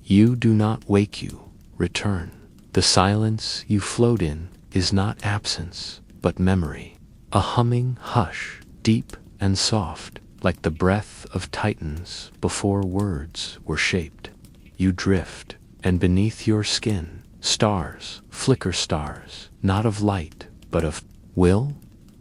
You do not wake you, return. The silence you float in is not absence, but memory. A humming hush, deep and soft, like the breath of titans before words were shaped. You drift, and beneath your skin, stars flicker, stars, not of light, but of will.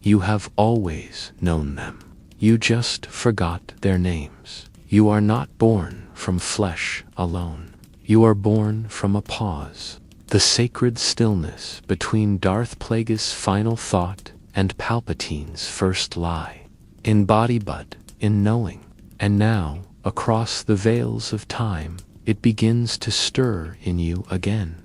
You have always known them. You just forgot their names. You are not born from flesh alone. You are born from a pause, the sacred stillness between Darth Plagueis' final thought and Palpatine's first lie. In body but in knowing. And now, across the veils of time, it begins to stir in you again.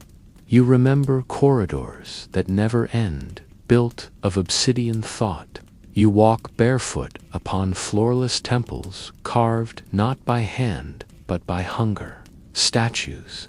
You remember corridors that never end, built of obsidian thought. You walk barefoot upon floorless temples, carved not by hand, but by hunger. Statues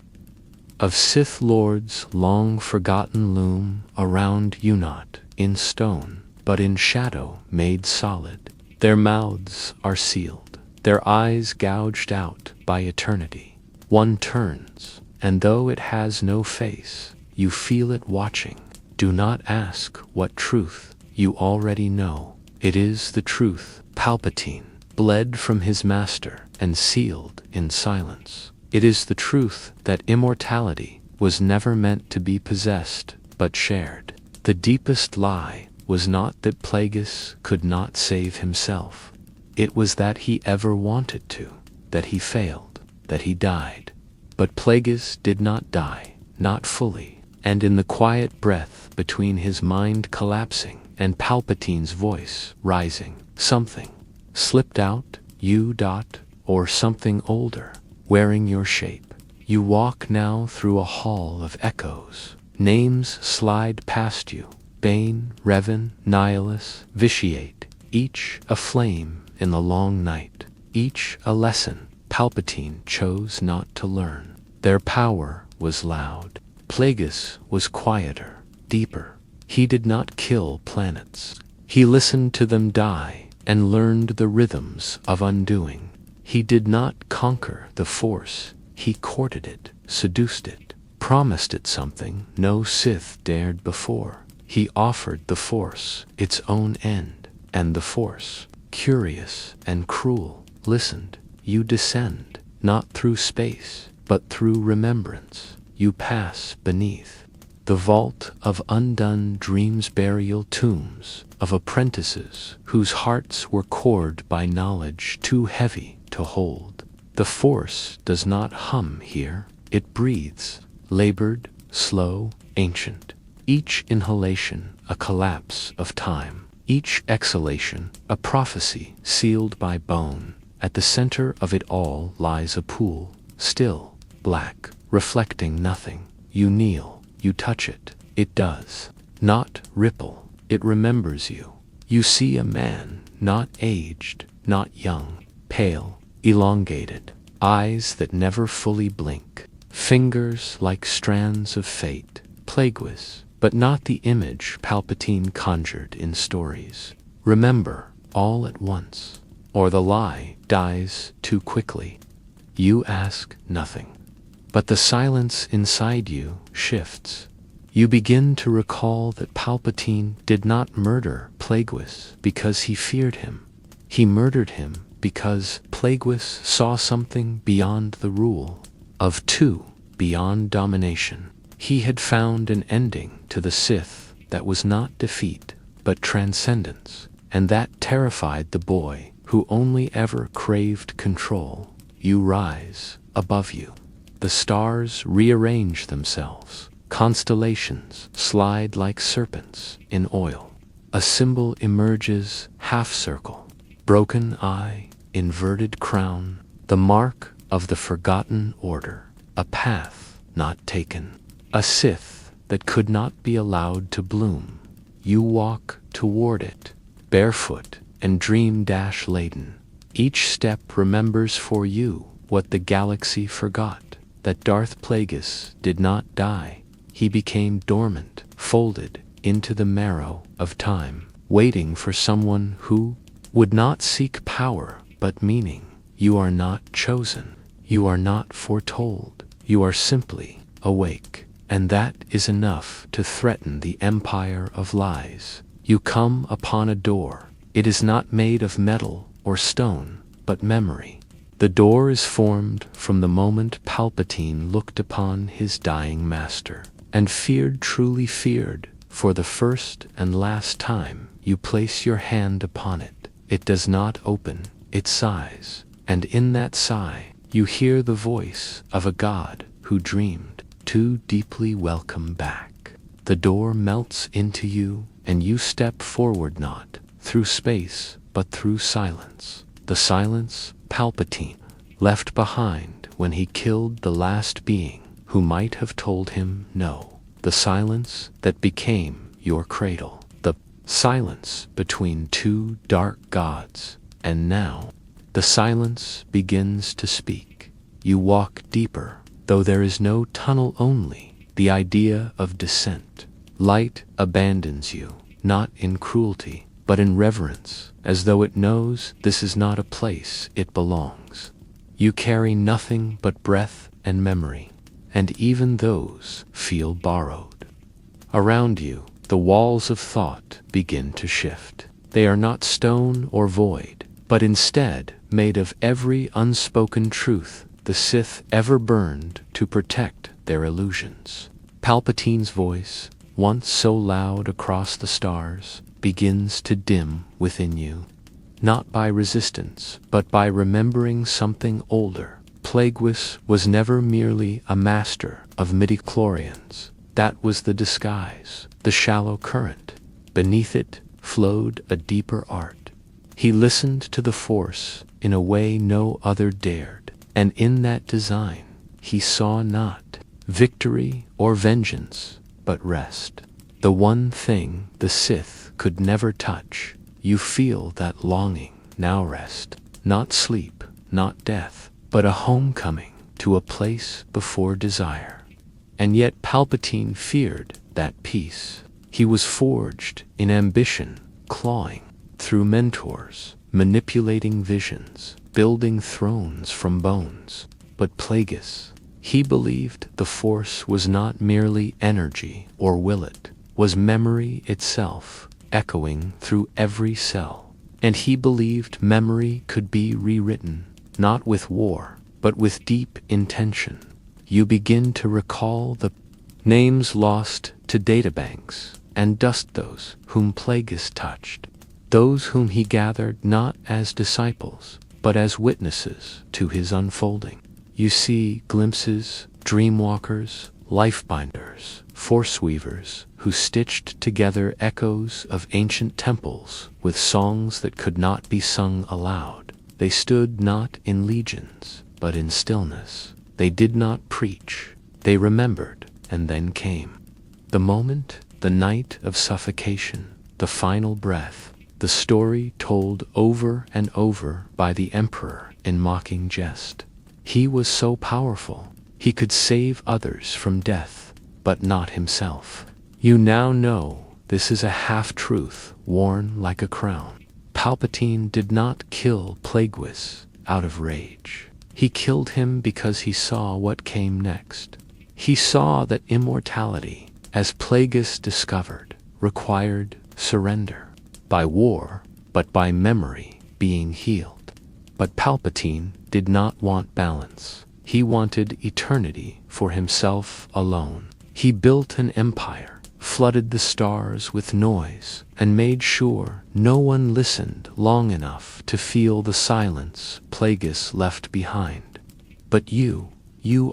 of Sith Lords long forgotten loom around you, not in stone, but in shadow made solid. Their mouths are sealed, their eyes gouged out by eternity. One turns, and though it has no face, you feel it watching. Do not ask what truth, you already know. It is the truth. Palpatine bled from his master and sealed in silence. It is the truth that immortality was never meant to be possessed, but shared. The deepest lie was not that Plagueis could not save himself. It was that he ever wanted to, that he failed, that he died. But Plagueis did not die, not fully, and in the quiet breath between his mind collapsing and Palpatine's voice rising, something slipped out, or something older, wearing your shape. You walk now through a hall of echoes. Names slide past you. Bane, Revan, Nihilus, Vitiate, each a flame in the long night, each a lesson Palpatine chose not to learn. Their power was loud. Plagueis was quieter, deeper. He did not kill planets. He listened to them die and learned the rhythms of undoing. He did not conquer the Force. He courted it, seduced it, promised it something no Sith dared before. He offered the Force its own end, and the Force, curious and cruel, listened. You descend, not through space, but through remembrance. You pass beneath the vault of undone dreams, burial tombs of apprentices whose hearts were cored by knowledge too heavy to hold. The Force does not hum here, it breathes, labored, slow, ancient. Each inhalation a collapse of time, each exhalation a prophecy sealed by bone. At the center of it all lies a pool, still, black, reflecting nothing. You kneel, you touch it. It does not ripple, it remembers you. You see a man, not aged, not young, pale, elongated, eyes that never fully blink, fingers like strands of fate. Plagueis, but not the image Palpatine conjured in stories. Remember all at once, or the lie dies too quickly. You ask nothing, but the silence inside you shifts. You begin to recall that Palpatine did not murder Plagueis because he feared him. He murdered him because Plagueis saw something beyond the rule of two, beyond domination. He had found an ending to the Sith that was not defeat, but transcendence, and that terrified the boy who only ever craved control. You rise above you. The stars rearrange themselves. Constellations slide like serpents in oil. A symbol emerges, half circle, broken eye, inverted crown, the mark of the forgotten order, a path not taken, a Sith that could not be allowed to bloom. You walk toward it, barefoot and dream-laden. Each step remembers for you what the galaxy forgot, that Darth Plagueis did not die. He became dormant, folded into the marrow of time, waiting for someone who would not seek power but meaning. You are not chosen. You are not foretold. You are simply awake, and that is enough to threaten the empire of lies. You come upon a door. It is not made of metal or stone, but memory. The door is formed from the moment Palpatine looked upon his dying master, and feared, truly feared, for the first and last time you place your hand upon it. It does not open, it sighs, and in that sigh you hear the voice of a god who dreamed too deeply. Welcome back. The door melts into you, and you step forward, not through space, but through silence. The silence Palpatine left behind when he killed the last being who might have told him no. The silence that became your cradle. The silence between two dark gods. And now, the silence begins to speak. You walk deeper, though there is no tunnel, only the idea of descent. Light abandons you, not in cruelty, but in reverence, as though it knows this is not a place it belongs. You carry nothing but breath and memory, and even those feel borrowed. Around you, the walls of thought begin to shift. They are not stone or void, but instead made of every unspoken truth the Sith ever burned to protect their illusions. Palpatine's voice, once so loud across the stars, begins to dim within you, not by resistance, but by remembering something older. Plagueis was never merely a master of midichlorians. That was the disguise, the shallow current. Beneath it flowed a deeper art. He listened to the Force in a way no other dared, and in that design he saw not victory or vengeance, but rest. The one thing the Sith could never touch. You feel that longing now. Rest, not sleep, not death, but a homecoming to a place before desire. And yet Palpatine feared that peace. He was forged in ambition, clawing through mentors, manipulating visions, building thrones from bones. But Plagueis, he believed the Force was not merely energy or will, it was memory itself, echoing through every cell. And he believed memory could be rewritten, not with war, but with deep intention. You begin to recall the names lost to databanks and dust, those whom Plagueis touched, those whom he gathered not as disciples, but as witnesses to his unfolding. You see glimpses, dreamwalkers, lifebinders, force weavers who stitched together echoes of ancient temples with songs that could not be sung aloud. They stood not in legions, but in stillness. They did not preach. They remembered, and then came the moment, the night of suffocation, the final breath, the story told over and over by the Emperor in mocking jest. He was so powerful, he could save others from death, but not himself. You now know this is a half-truth worn like a crown. Palpatine did not kill Plagueis out of rage. He killed him because he saw what came next. He saw that immortality, as Plagueis discovered, required surrender. By war, but by memory being healed. But Palpatine did not want balance. He wanted eternity for himself alone. He built an empire, flooded the stars with noise, and made sure no one listened long enough to feel the silence Plagueis left behind. But you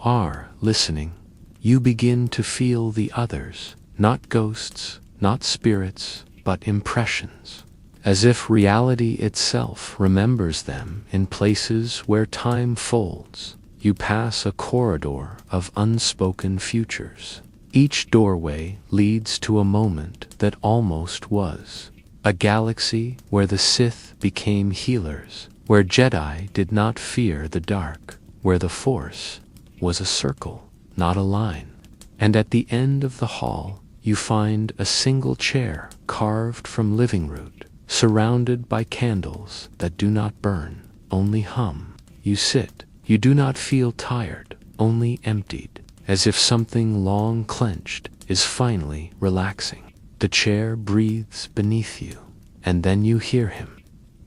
are listening. You begin to feel the others, not ghosts, not spirits, but impressions. As if reality itself remembers them in places where time folds. You pass a corridor of unspoken futures. Each doorway leads to a moment that almost was. A galaxy where the Sith became healers, where Jedi did not fear the dark, where the Force was a circle, not a line. And at the end of the hall, you find a single chair carved from living root, surrounded by candles that do not burn, only hum. You sit. You do not feel tired, only emptied, as if something long clenched is finally relaxing. The chair breathes beneath you, and then you hear him.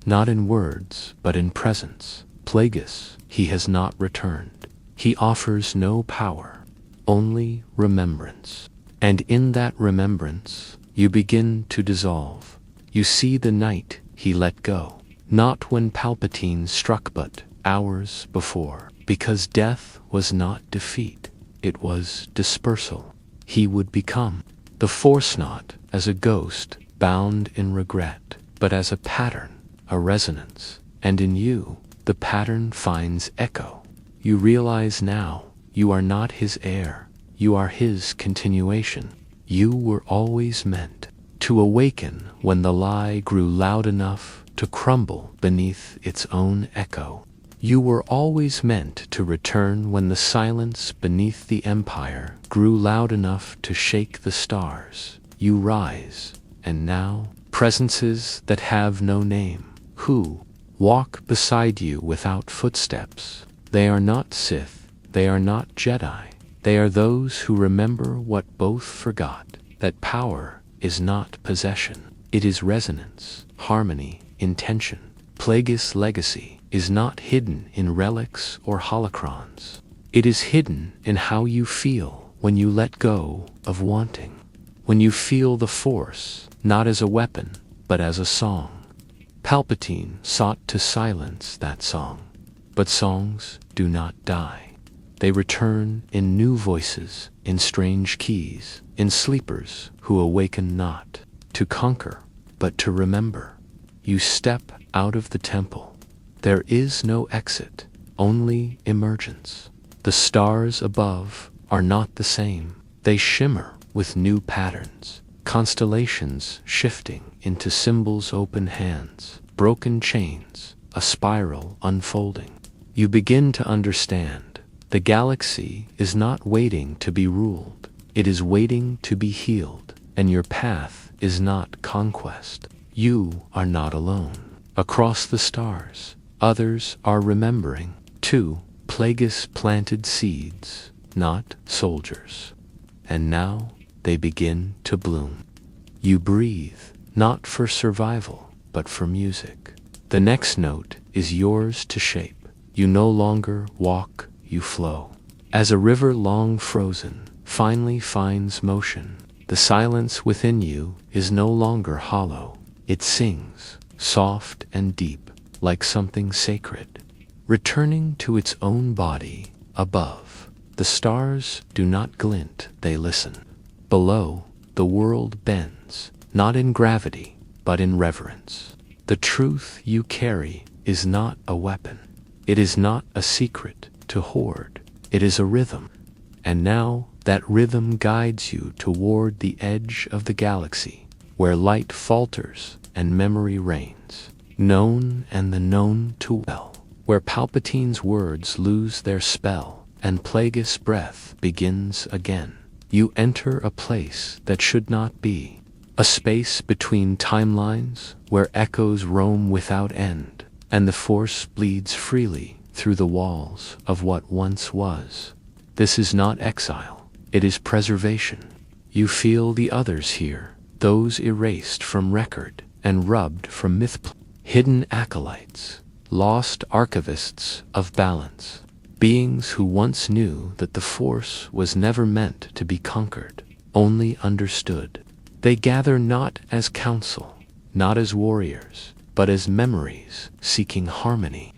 Not in words, but in presence. Plagueis, he has not returned. He offers no power, only remembrance. And in that remembrance, you begin to dissolve. You see the night he let go, not when Palpatine struck but hours before, because death was not defeat, it was dispersal. He would become the Force not as a ghost bound in regret, but as a pattern, a resonance, and in you, the pattern finds echo. You realize now, you are not his heir, you are his continuation. You were always meant to awaken when the lie grew loud enough to crumble beneath its own echo. You were always meant to return when the silence beneath the Empire grew loud enough to shake the stars. You rise, and now, presences that have no name, who walk beside you without footsteps. They are not Sith, they are not Jedi, they are those who remember what both forgot, that power is not possession, it is resonance, harmony, intention. Plagueis' legacy is not hidden in relics or holocrons. It is hidden in how you feel when you let go of wanting, when you feel the Force not as a weapon, but as a song. Palpatine sought to silence that song, but songs do not die. They return in new voices, in strange keys, in sleepers who awaken not, to conquer, but to remember. You step out of the temple. There is no exit, only emergence. The stars above are not the same. They shimmer with new patterns, constellations shifting into symbols' open hands, broken chains, a spiral unfolding. You begin to understand. The galaxy is not waiting to be ruled. It is waiting to be healed, and your path is not conquest. You are not alone. Across the stars, others are remembering, too. Plagueis planted seeds, not soldiers. And now they begin to bloom. You breathe, not for survival, but for music. The next note is yours to shape. You no longer walk, you flow. As a river long frozen finally finds motion, the silence within you is no longer hollow. It sings, soft and deep, like something sacred, returning to its own body above. The stars do not glint, they listen. Below, the world bends, not in gravity, but in reverence. The truth you carry is not a weapon. It is not a secret to hoard. It is a rhythm. And now that rhythm guides you toward the edge of the galaxy, where light falters and memory reigns, known and the known too well, where Palpatine's words lose their spell and Plagueis' breath begins again. You enter a place that should not be, a space between timelines where echoes roam without end, and the Force bleeds freely through the walls of what once was. This is not exile, it is preservation. You feel the others here, those erased from record and rubbed from myth, hidden acolytes, lost archivists of balance, beings who once knew that the Force was never meant to be conquered, only understood. They gather not as council, not as warriors, but as memories seeking harmony.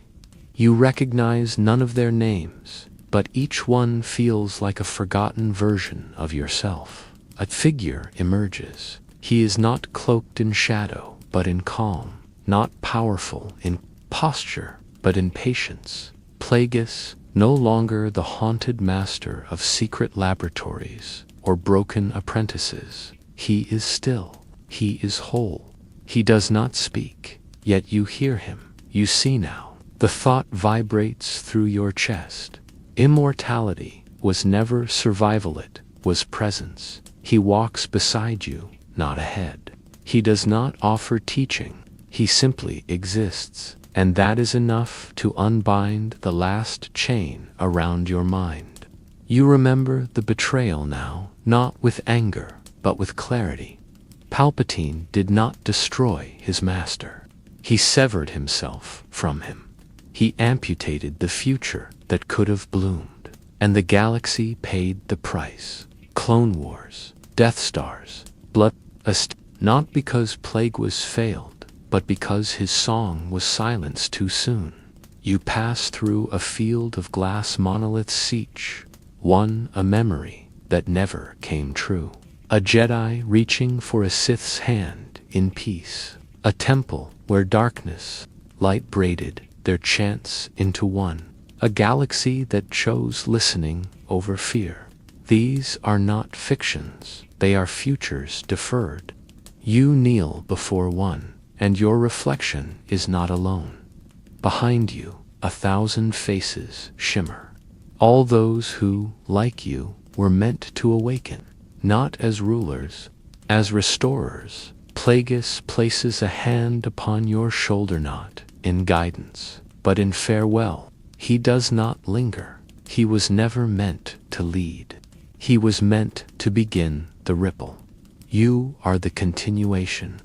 You recognize none of their names, but each one feels like a forgotten version of yourself. A figure emerges. He is not cloaked in shadow, but in calm, not powerful in posture, but in patience. Plagueis, no longer the haunted master of secret laboratories or broken apprentices. He is still. He is whole. He does not speak, yet you hear him. You see now. The thought vibrates through your chest. Immortality was never survival, it was presence. He walks beside you, not ahead. He does not offer teaching, he simply exists, and that is enough to unbind the last chain around your mind. You remember the betrayal now, not with anger, but with clarity. Palpatine did not destroy his master. He severed himself from him. He amputated the future that could have bloomed. And the galaxy paid the price. Clone Wars, Death Stars, blood, not because Plagueis failed, but because his song was silenced too soon. You pass through a field of glass monoliths siege, one a memory that never came true. A Jedi reaching for a Sith's hand in peace. A temple where darkness, light braided their chants into one. A galaxy that chose listening over fear. These are not fictions, they are futures deferred. You kneel before one, and your reflection is not alone. Behind you, 1,000 faces shimmer. All those who, like you, were meant to awaken, not as rulers, as restorers. Plagueis places a hand upon your shoulder, not in guidance, but in farewell. He does not linger. He was never meant to lead. He was meant to begin the ripple. You are the continuation.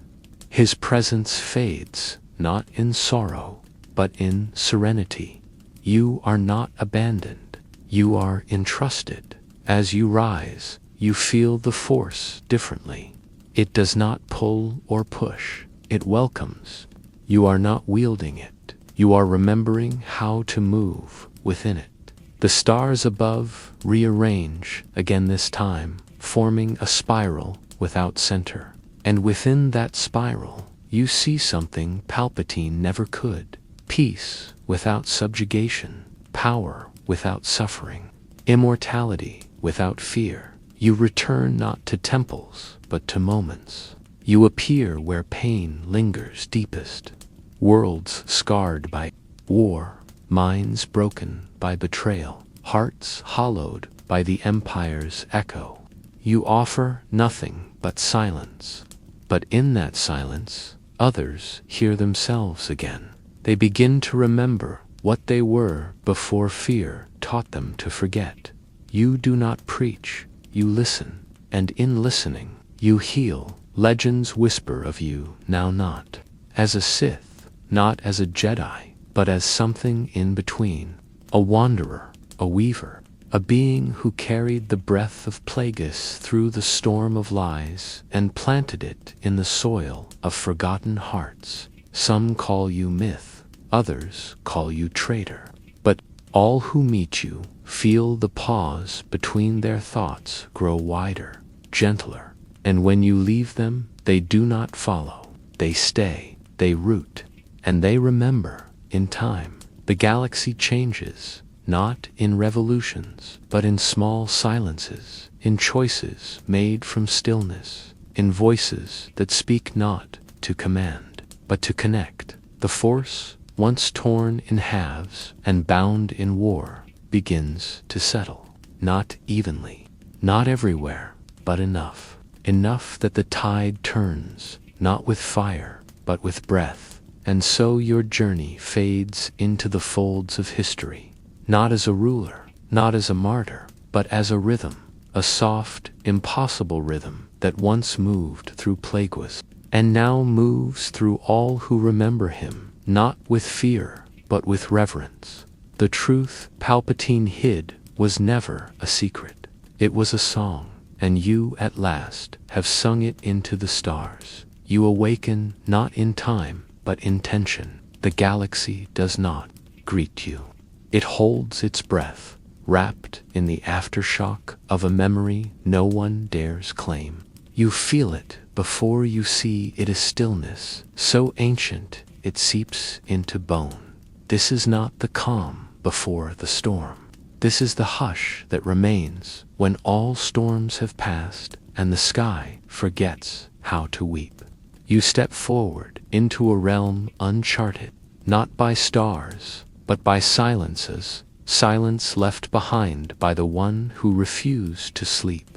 His presence fades, not in sorrow, but in serenity. You are not abandoned. You are entrusted. As you rise, you feel the force differently. It does not pull or push. It welcomes. You are not wielding it. You are remembering how to move within it. The stars above rearrange again this time, forming a spiral without center. And within that spiral, you see something Palpatine never could. Peace without subjugation, power without suffering, immortality without fear. You return not to temples, but to moments. You appear where pain lingers deepest. Worlds scarred by war, minds broken by betrayal, hearts hollowed by the Empire's echo. You offer nothing but silence. But in that silence, others hear themselves again. They begin to remember what they were before fear taught them to forget. You do not preach, you listen, and in listening, you heal. Legends whisper of you now not as a Sith, not as a Jedi, but as something in between. A wanderer, a weaver, a being who carried the breath of Plagueis through the storm of lies and planted it in the soil of forgotten hearts. Some call you myth, others call you traitor. But all who meet you feel the pause between their thoughts grow wider, gentler. And when you leave them, they do not follow. They stay, they root, and they remember. In time, the galaxy changes. Not in revolutions, but in small silences, in choices made from stillness, in voices that speak not to command, but to connect. The Force, once torn in halves and bound in war, begins to settle. Not evenly, not everywhere, but enough. Enough that the tide turns, not with fire, but with breath. And so your journey fades into the folds of history. Not as a ruler, not as a martyr, but as a rhythm, a soft, impossible rhythm that once moved through Plagueis, and now moves through all who remember him, not with fear, but with reverence. The truth Palpatine hid was never a secret. It was a song, and you, at last, have sung it into the stars. You awaken not in time, but in tension. The galaxy does not greet you. It holds its breath, wrapped in the aftershock of a memory no one dares claim. You feel it before you see it, a stillness so ancient it seeps into bone. This is not the calm before the storm. This is the hush that remains when all storms have passed and the sky forgets how to weep. You step forward into a realm uncharted, not by stars, but by silences, silence left behind by the one who refused to sleep.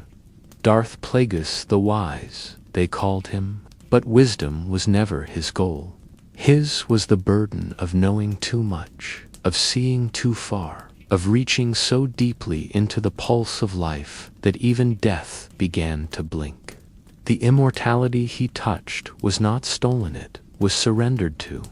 Darth Plagueis the Wise, they called him, but wisdom was never his goal. His was the burden of knowing too much, of seeing too far, of reaching so deeply into the pulse of life that even death began to blink. The immortality he touched was not stolen, it was surrendered to.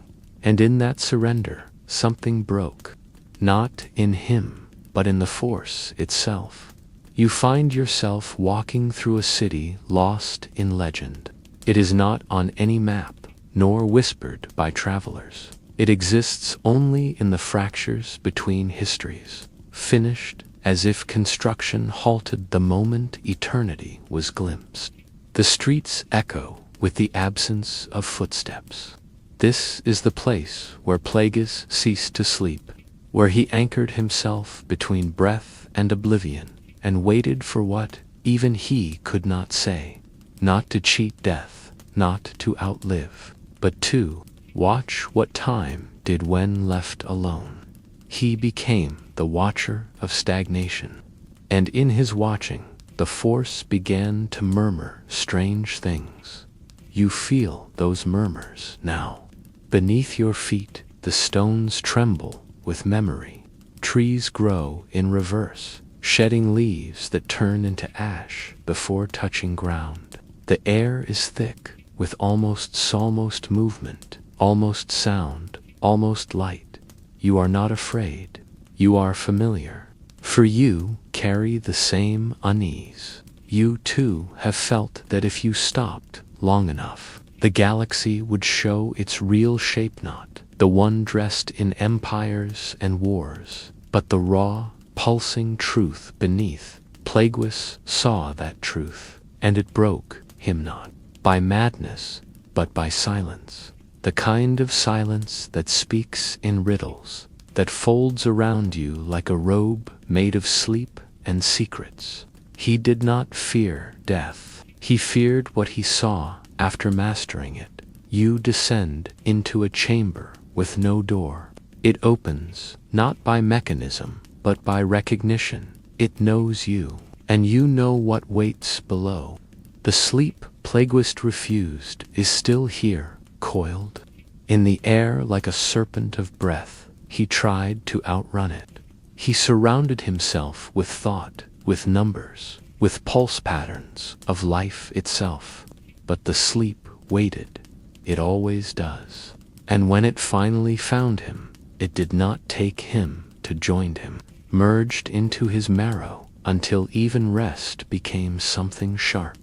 And in that surrender, something broke. Not in him, but in the Force itself. You find yourself walking through a city lost in legend. It is not on any map, nor whispered by travelers. It exists only in the fractures between histories, finished as if construction halted the moment eternity was glimpsed. The streets echo with the absence of footsteps. This is the place where Plagueis ceased to sleep, where he anchored himself between breath and oblivion, and waited for what even he could not say. Not to cheat death, not to outlive, but to watch what time did when left alone. He became the watcher of stagnation, and in his watching, the Force began to murmur strange things. You feel those murmurs now. Beneath your feet, the stones tremble with memory. Trees grow in reverse, shedding leaves that turn into ash before touching ground. The air is thick with almost movement, almost sound, almost light. You are not afraid. You are familiar. For you carry the same unease. You too have felt that if you stopped long enough, the galaxy would show its real shape, not the one dressed in empires and wars, but the raw, pulsing truth beneath. Plagueis saw that truth, and it broke him not by madness, but by silence. The kind of silence that speaks in riddles, that folds around you like a robe made of sleep and secrets. He did not fear death. He feared what he saw after mastering it. You descend into a chamber with no door. It opens, not by mechanism, but by recognition. It knows you, and you know what waits below. The sleep Plagueis refused is still here, coiled in the air like a serpent of breath. He tried to outrun it. He surrounded himself with thought, with numbers, with pulse patterns of life itself. But the sleep waited. It always does. And when it finally found him, it did not take him to join him, merged into his marrow until even rest became something sharp.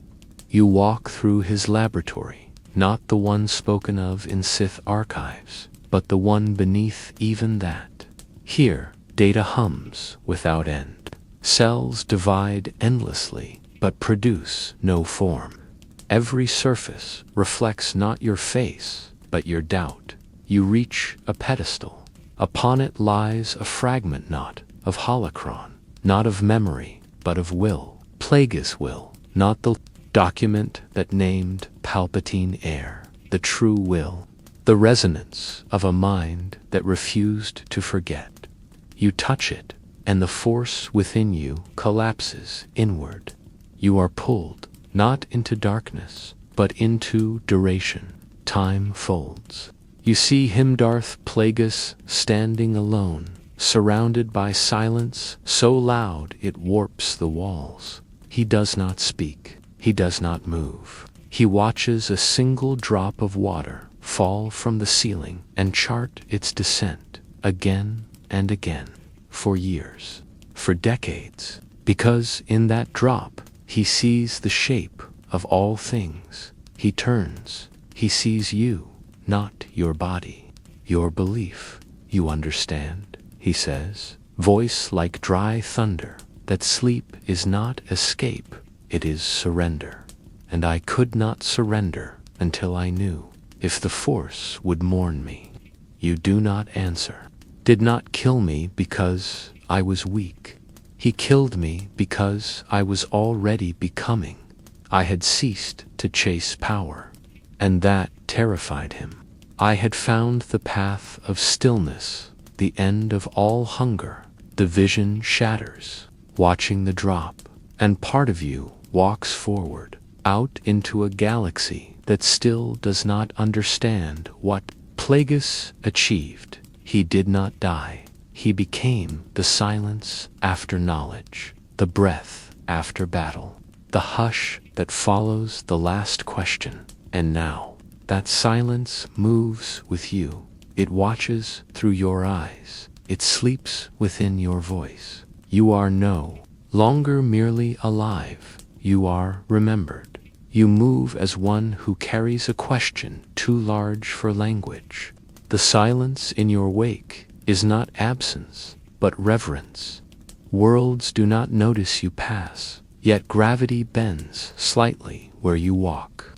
You walk through his laboratory, not the one spoken of in Sith archives, but the one beneath even that. Here, data hums without end. Cells divide endlessly, but produce no form. Every surface reflects not your face, but your doubt. You reach a pedestal. Upon it lies a fragment not of holocron, not of memory, but of will. Plagueis will, not the document that named Palpatine heir. The true will. The resonance of a mind that refused to forget. You touch it, and the Force within you collapses inward. You are pulled, not into darkness, but into duration. Time folds. You see him, Darth Plagueis, standing alone, surrounded by silence so loud it warps the walls. He does not speak. He does not move. He watches a single drop of water fall from the ceiling and chart its descent again and again, for years, for decades, because in that drop he sees the shape of all things. He turns. He sees you, not your body, your belief. You understand, he says, voice like dry thunder, that sleep is not escape, it is surrender. And I could not surrender until I knew if the Force would mourn me. You do not answer. Did not kill me because I was weak. He killed me because I was already becoming. I had ceased to chase power, and that terrified him. I had found the path of stillness, the end of all hunger. The vision shatters, watching the drop, and part of you walks forward, out into a galaxy that still does not understand what Plagueis achieved. He did not die. he became the silence after knowledge, the breath after battle, the hush that follows the last question. And now, that silence moves with you. It watches through your eyes. It sleeps within your voice. You are no longer merely alive. You are remembered. You move as one who carries a question too large for language. The silence in your wake is not absence, but reverence. Worlds do not notice you pass, yet gravity bends slightly where you walk.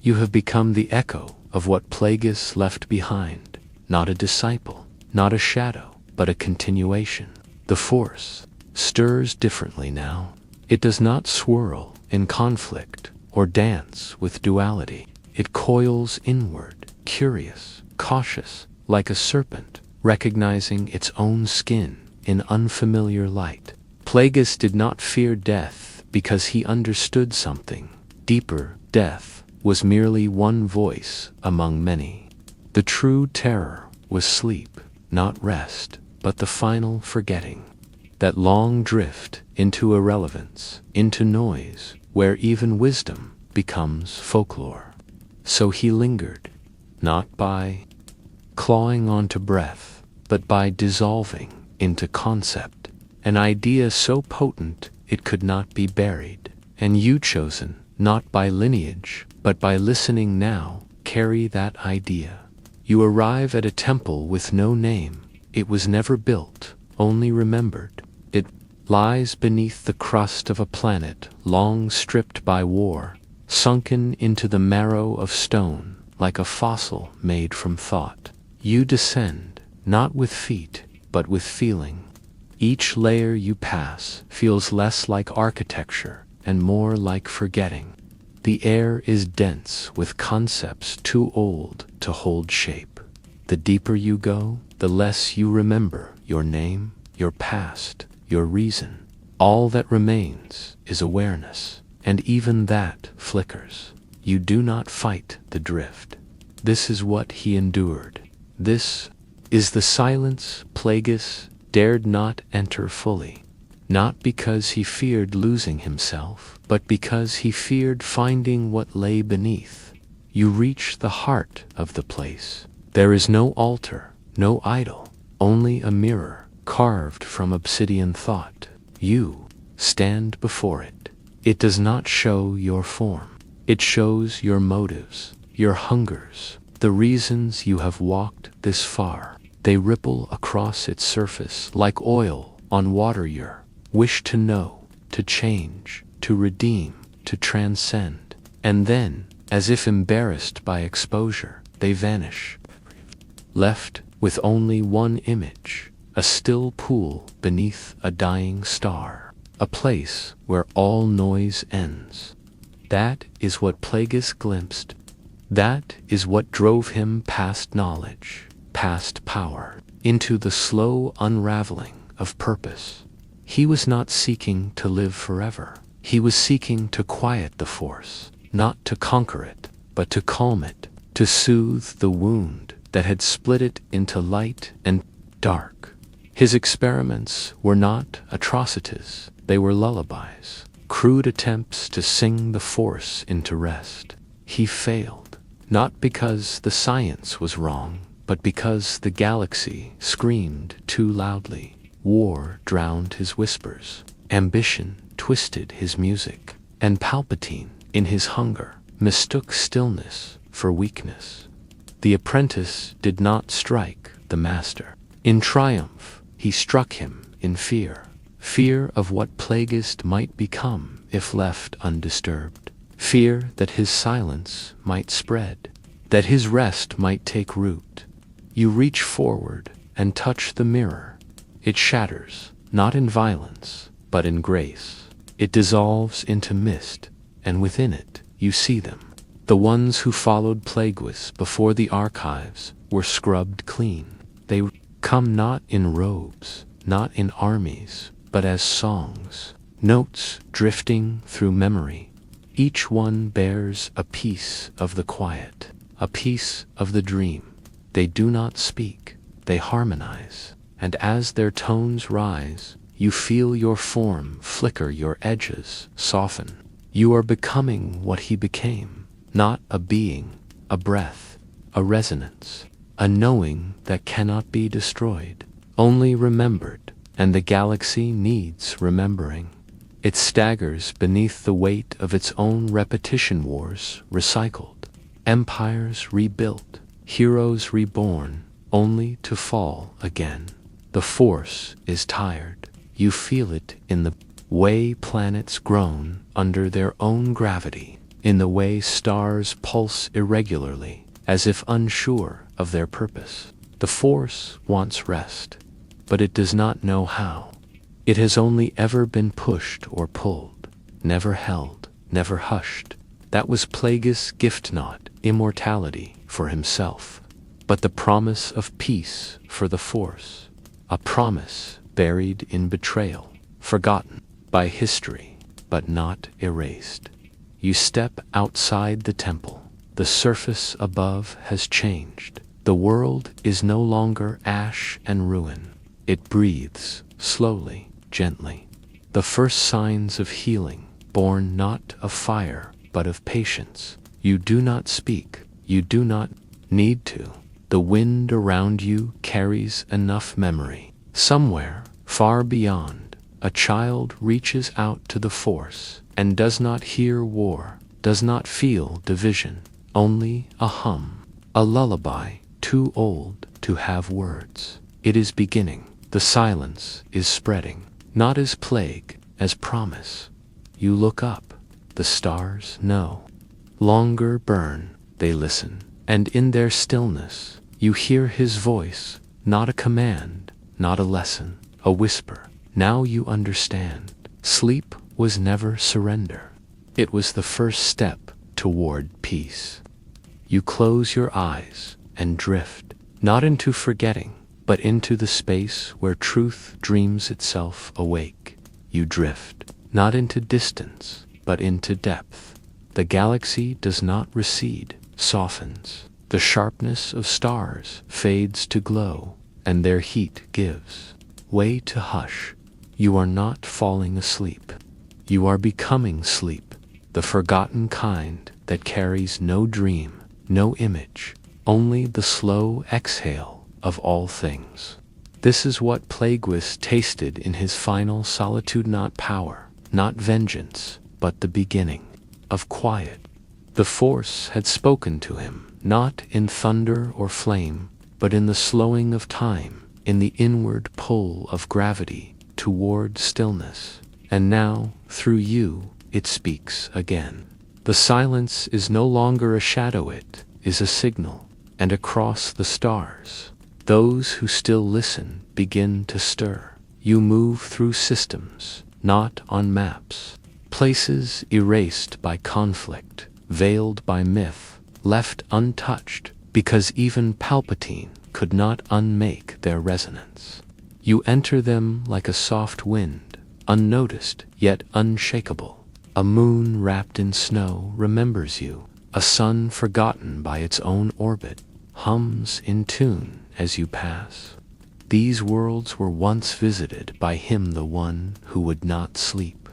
You have become the echo of what Plagueis left behind, not a disciple, not a shadow, but a continuation. The Force stirs differently now. It does not swirl in conflict or dance with duality. It coils inward, curious, cautious, like a serpent, recognizing its own skin in unfamiliar light. Plagueis did not fear death because he understood something deeper. Death was merely one voice among many. The true terror was sleep, not rest, but the final forgetting. That long drift into irrelevance, into noise, where even wisdom becomes folklore. So he lingered, not by clawing onto breath, but by dissolving into concept, an idea so potent it could not be buried. And you, chosen, not by lineage, but by listening now, carry that idea. You arrive at a temple with no name. It was never built, only remembered. It lies beneath the crust of a planet long stripped by war, sunken into the marrow of stone like a fossil made from thought. You descend, not with feet, but with feeling. Each layer you pass feels less like architecture and more like forgetting. The air is dense with concepts too old to hold shape. The deeper you go, the less you remember your name, your past, your reason. All that remains is awareness, and even that flickers. You do not fight the drift. This is what he endured. This is the silence Plagueis dared not enter fully, not because he feared losing himself, but because he feared finding what lay beneath. You reach the heart of the place. There is no altar, no idol, only a mirror carved from obsidian thought. You stand before it. It does not show your form. It shows your motives, your hungers, the reasons you have walked this far. They ripple across its surface like oil on water. Your wish to know, to change, to redeem, to transcend. And then, as if embarrassed by exposure, they vanish, left with only one image, a still pool beneath a dying star, a place where all noise ends. That is what Plagueis glimpsed. That is what drove him past knowledge, past power, into the slow unraveling of purpose. He was not seeking to live forever. He was seeking to quiet the Force, not to conquer it, but to calm it, to soothe the wound that had split it into light and dark. His experiments were not atrocities, they were lullabies, crude attempts to sing the Force into rest. He failed, not because the science was wrong, but because the galaxy screamed too loudly. War drowned his whispers, ambition twisted his music, and Palpatine, in his hunger, mistook stillness for weakness. The apprentice did not strike the master. In triumph, he struck him in fear. Fear of what Plagueis might become if left undisturbed. Fear that his silence might spread, that his rest might take root. You reach forward and touch the mirror. It shatters, not in violence, but in grace. It dissolves into mist, and within it, you see them. The ones who followed Plagueis before the archives were scrubbed clean. They come not in robes, not in armies, but as songs, notes drifting through memory. Each one bears a piece of the quiet, a piece of the dream. They do not speak, they harmonize. and as their tones rise, you feel your form flicker, your edges soften. You are becoming what he became, not a being, a breath, a resonance, a knowing that cannot be destroyed, only remembered, and the galaxy needs remembering. It staggers beneath the weight of its own repetition, wars recycled, empires rebuilt, heroes reborn, only to fall again. The Force is tired. You feel it in the way planets groan under their own gravity, in the way stars pulse irregularly, as if unsure of their purpose. The Force wants rest, but it does not know how. It has only ever been pushed or pulled, never held, never hushed. That was Plagueis' gift, not immortality for himself, but the promise of peace for the Force, a promise buried in betrayal, forgotten by history, but not erased. You step outside the temple. The surface above has changed. The world is no longer ash and ruin. It breathes, slowly, gently. The first signs of healing, born not of fire, but of patience. You do not speak. You do not need to. The wind around you carries enough memory. Somewhere, far beyond, a child reaches out to the Force and does not hear war, does not feel division, only a hum, a lullaby too old to have words. It is beginning. The silence is spreading, not as plague, as promise. You look up. The stars know. Longer burn. They listen. And in their stillness, you hear his voice, not a command, not a lesson, a whisper. Now you understand. Sleep was never surrender. It was the first step toward peace. You close your eyes and drift, not into forgetting, but into the space where truth dreams itself awake. You drift, not into distance, but into depth. The galaxy does not recede, softens. The sharpness of stars fades to glow, and their heat gives way to hush. You are not falling asleep. You are becoming sleep, the forgotten kind that carries no dream, no image, only the slow exhale of all things. This is what Plagueis tasted in his final solitude, not power, not vengeance, but the beginning of quiet. The Force had spoken to him, not in thunder or flame, but in the slowing of time, in the inward pull of gravity toward stillness. And now, through you, it speaks again. The silence is no longer a shadow, it is a signal. And across the stars, those who still listen begin to stir. You move through systems, not on maps. Places erased by conflict, veiled by myth, left untouched, because even Palpatine could not unmake their resonance. You enter them like a soft wind, unnoticed yet unshakable. A moon wrapped in snow remembers you. A sun forgotten by its own orbit hums in tune as you pass. These worlds were once visited by him, the one who would not sleep.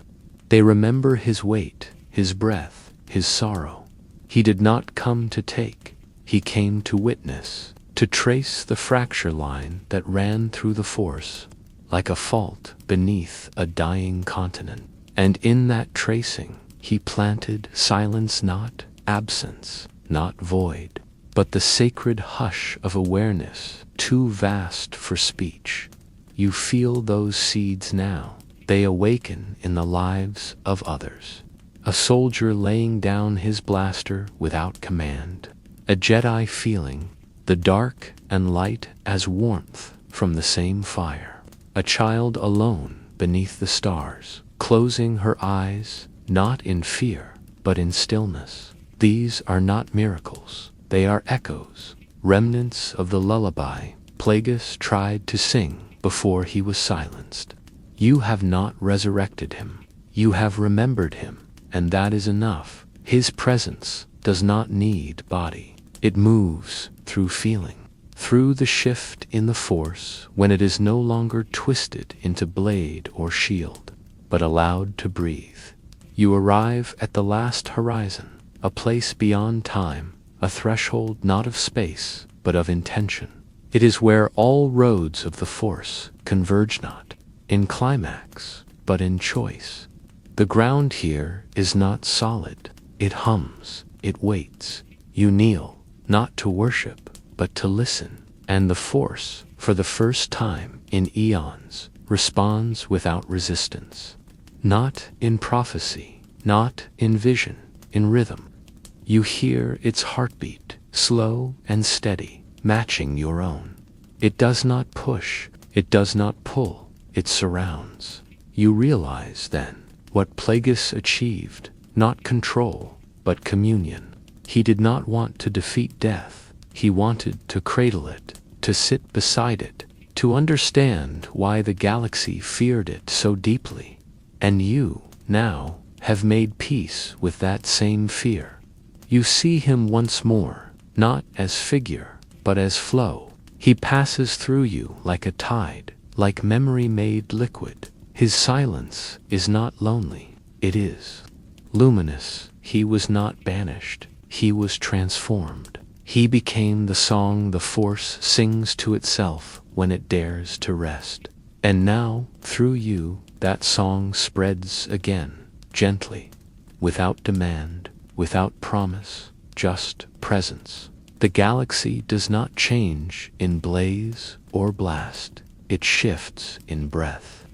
They remember his weight, his breath, his sorrow. He did not come to take. He came to witness, to trace the fracture line that ran through the Force, like a fault beneath a dying continent. And in that tracing, he planted silence, not absence, not void, but the sacred hush of awareness, too vast for speech. You feel those seeds now. They awaken in the lives of others. A soldier laying down his blaster without command. A Jedi feeling the dark and light as warmth from the same fire. A child alone beneath the stars, closing her eyes, not in fear, but in stillness. These are not miracles. They are echoes, remnants of the lullaby Plagueis tried to sing before he was silenced. You have not resurrected him. You have remembered him, and that is enough. His presence does not need body. It moves through feeling. through the shift in the Force, when it is no longer twisted into blade or shield, but allowed to breathe. You arrive at the last horizon, a place beyond time, a threshold not of space, but of intention. It is where all roads of the Force converge, not in climax, but in choice. The ground here is not solid. It hums, it waits. You kneel, not to worship, but to listen. And the Force, for the first time in eons, responds without resistance. Not in prophecy, not in vision, in rhythm. You hear its heartbeat, slow and steady, matching your own. It does not push, it does not pull, it surrounds. You realize then what Plagueis achieved, not control, but communion. He did not want to defeat death, he wanted to cradle it, to sit beside it, to understand why the galaxy feared it so deeply. And you, now, have made peace with that same fear. You see him once more, not as figure, but as flow. He passes through you like a tide, like memory made liquid. His silence is not lonely, it is luminous. He was not banished, he was transformed. He became the song the Force sings to itself when it dares to rest. And now, through you, that song spreads again, gently, without demand, without promise, just presence. The galaxy does not change in blaze or blast, it shifts in breath,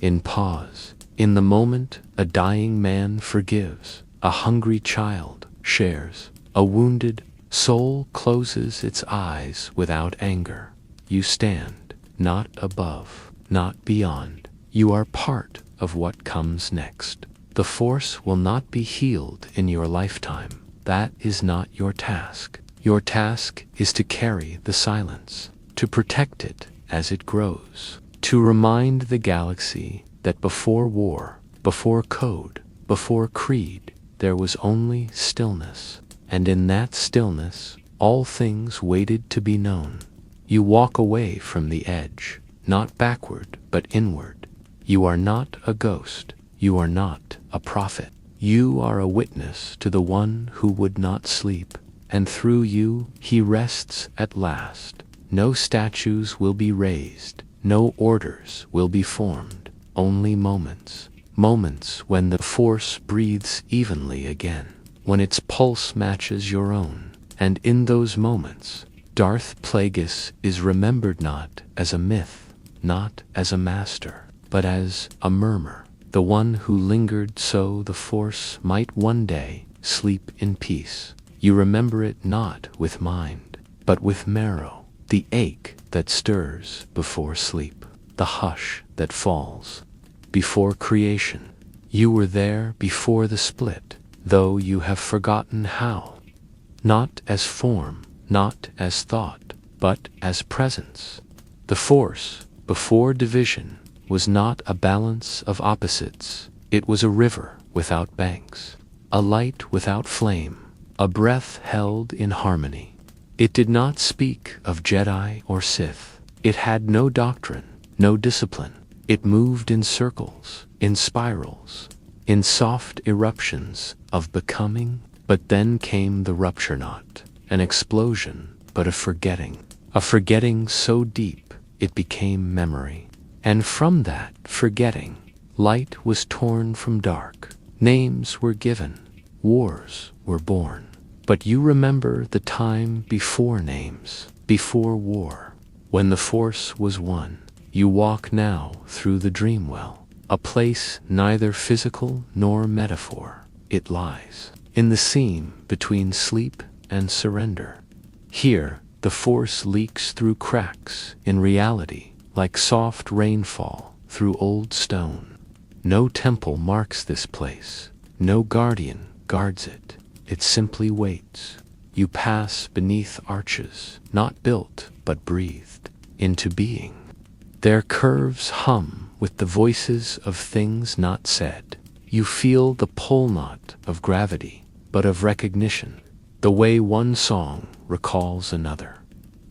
in pause. In the moment, a dying man forgives, a hungry child shares, a wounded soul closes its eyes without anger. You stand, not above, not beyond. You are part of what comes next. The Force will not be healed in your lifetime. That is not your task. Your task is to carry the silence, to protect it as it grows, to remind the galaxy that before war, before code, before creed, there was only stillness. And in that stillness, all things waited to be known. You walk away from the edge, not backward, but inward. You are not a ghost. You are not a prophet. You are a witness to the one who would not sleep, and through you he rests at last. No statues will be raised, no orders will be formed, only moments. Moments when the Force breathes evenly again, when its pulse matches your own. And in those moments, Darth Plagueis is remembered not as a myth, not as a master, but as a murmur, the one who lingered so the Force might one day sleep in peace. You remember it not with mind, but with marrow, the ache that stirs before sleep, the hush that falls before creation. You were there before the split, though you have forgotten how. Not as form, not as thought, but as presence. The Force, before division, was not a balance of opposites. It was a river without banks, a light without flame, a breath held in harmony. It did not speak of Jedi or Sith. It had no doctrine, no discipline. It moved in circles, in spirals, in soft eruptions of becoming. But then came the rupture, not an explosion, but a forgetting so deep it became memory. And from that forgetting, light was torn from dark. Names were given, wars were born. But you remember the time before names, before war, when the Force was one. You walk now through the Dreamwell, a place neither physical nor metaphor. It lies in the seam between sleep and surrender. Here, the Force leaks through cracks in reality, like soft rainfall through old stone. No temple marks this place, no guardian guards it. It simply waits. You pass beneath arches, not built, but breathed into being. Their curves hum with the voices of things not said. You feel the pull not of gravity, but of recognition, the way one song recalls another.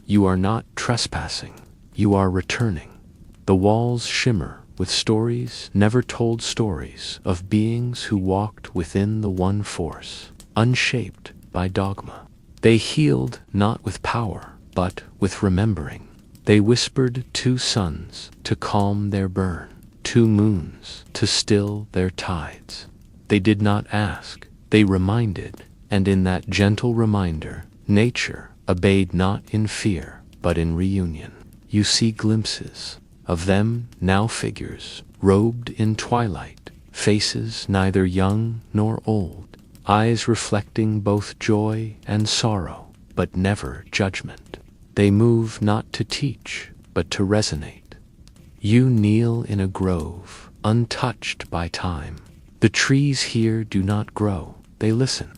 You are not trespassing. You are returning. The walls shimmer with stories, never told stories of beings who walked within the one force, unshaped by dogma. They healed not with power, but with remembering. They whispered 2 suns to calm their burn, 2 moons to still their tides. They did not ask, they reminded, and in that gentle reminder, nature obeyed not in fear, but in reunion. You see glimpses of them, now figures, robed in twilight, faces neither young nor old, eyes reflecting both joy and sorrow, but never judgment. They move not to teach, but to resonate. You kneel in a grove, untouched by time. The trees here do not grow, they listen.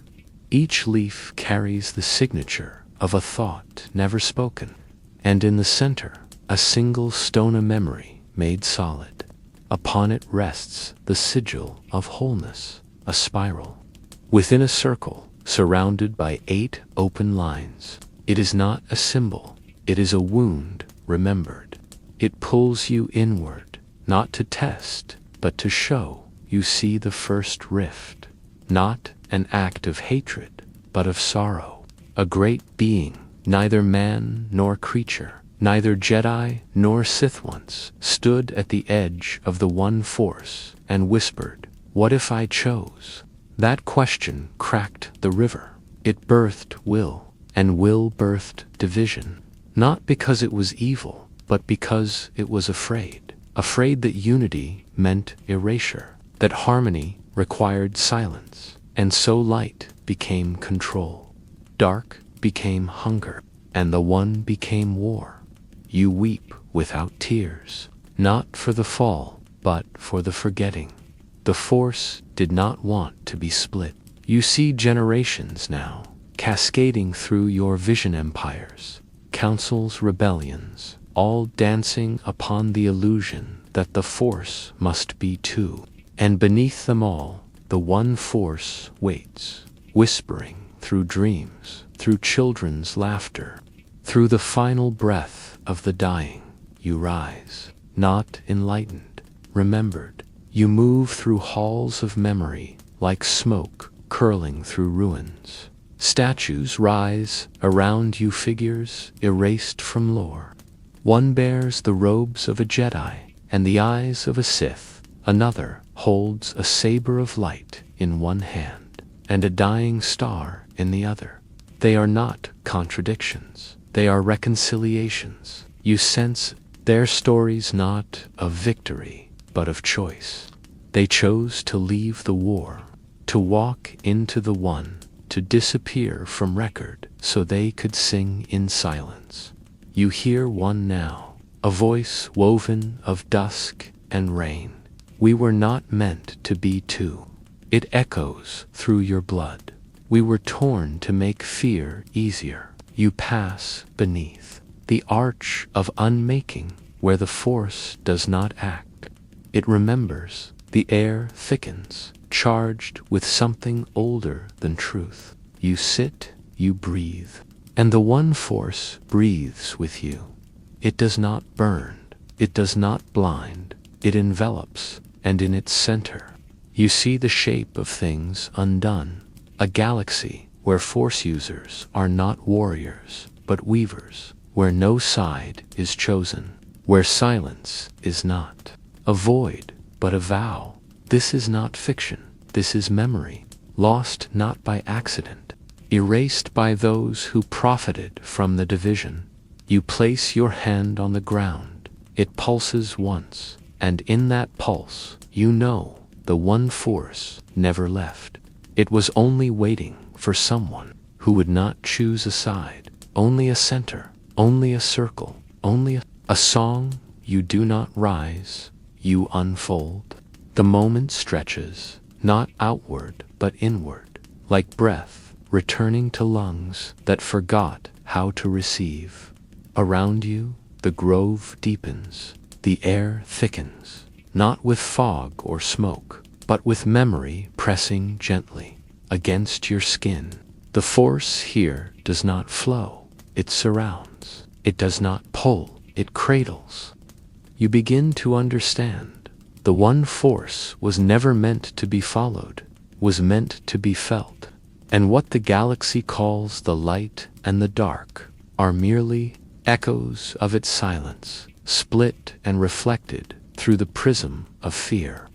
Each leaf carries the signature of a thought never spoken, and in the center, a single stone of memory made solid. Upon it rests the sigil of wholeness, a spiral. Within a circle, surrounded by 8 open lines, it is not a symbol, it is a wound remembered. It pulls you inward, not to test, but to show you see the first rift. Not an act of hatred, but of sorrow. A great being, neither man nor creature, neither Jedi nor Sith once, stood at the edge of the one force and whispered, "What if I chose?" That question cracked the river. It birthed will, and will birthed division. Not because it was evil, but because it was afraid. Afraid that unity meant erasure, that harmony required silence, and so light became control. Dark became hunger, and the one became war. You weep without tears, not for the fall, but for the forgetting. The Force did not want to be split. You see generations now, cascading through your vision empires, councils, rebellions, all dancing upon the illusion that the Force must be 2. And beneath them all, the one Force waits, whispering through dreams, through children's laughter, through the final breath of the dying. You rise, not enlightened, remembered. You move through halls of memory like smoke curling through ruins. Statues rise around you, figures erased from lore. One bears the robes of a Jedi and the eyes of a Sith. Another holds a saber of light in one hand and a dying star in the other. They are not contradictions. They are reconciliations. You sense their stories not of victory, but of choice. They chose to leave the war, to walk into the one, to disappear from record so they could sing in silence. You hear one now, a voice woven of dusk and rain. We were not meant to be 2. It echoes through your blood. We were torn to make fear easier. You pass beneath the arch of unmaking where the Force does not act. It remembers. The air thickens, charged with something older than truth. You sit, you breathe, and the one Force breathes with you. It does not burn, it does not blind, it envelops, and in its center, you see the shape of things undone, a galaxy where Force users are not warriors, but weavers, where no side is chosen, where silence is not a void, but a vow. This is not fiction, this is memory, lost not by accident, erased by those who profited from the division. You place your hand on the ground, it pulses once, and in that pulse, you know the one Force never left. It was only waiting for someone who would not choose a side, only a center, only a circle, only a song. You do not rise, you unfold. The moment stretches, not outward but inward, like breath returning to lungs that forgot how to receive. Around you, the grove deepens, the air thickens, not with fog or smoke, but with memory pressing gently against your skin. The Force here does not flow, it surrounds. It does not pull, it cradles. You begin to understand. The one force was never meant to be followed, was meant to be felt. And what the galaxy calls the light and the dark are merely echoes of its silence, split and reflected through the prism of fear.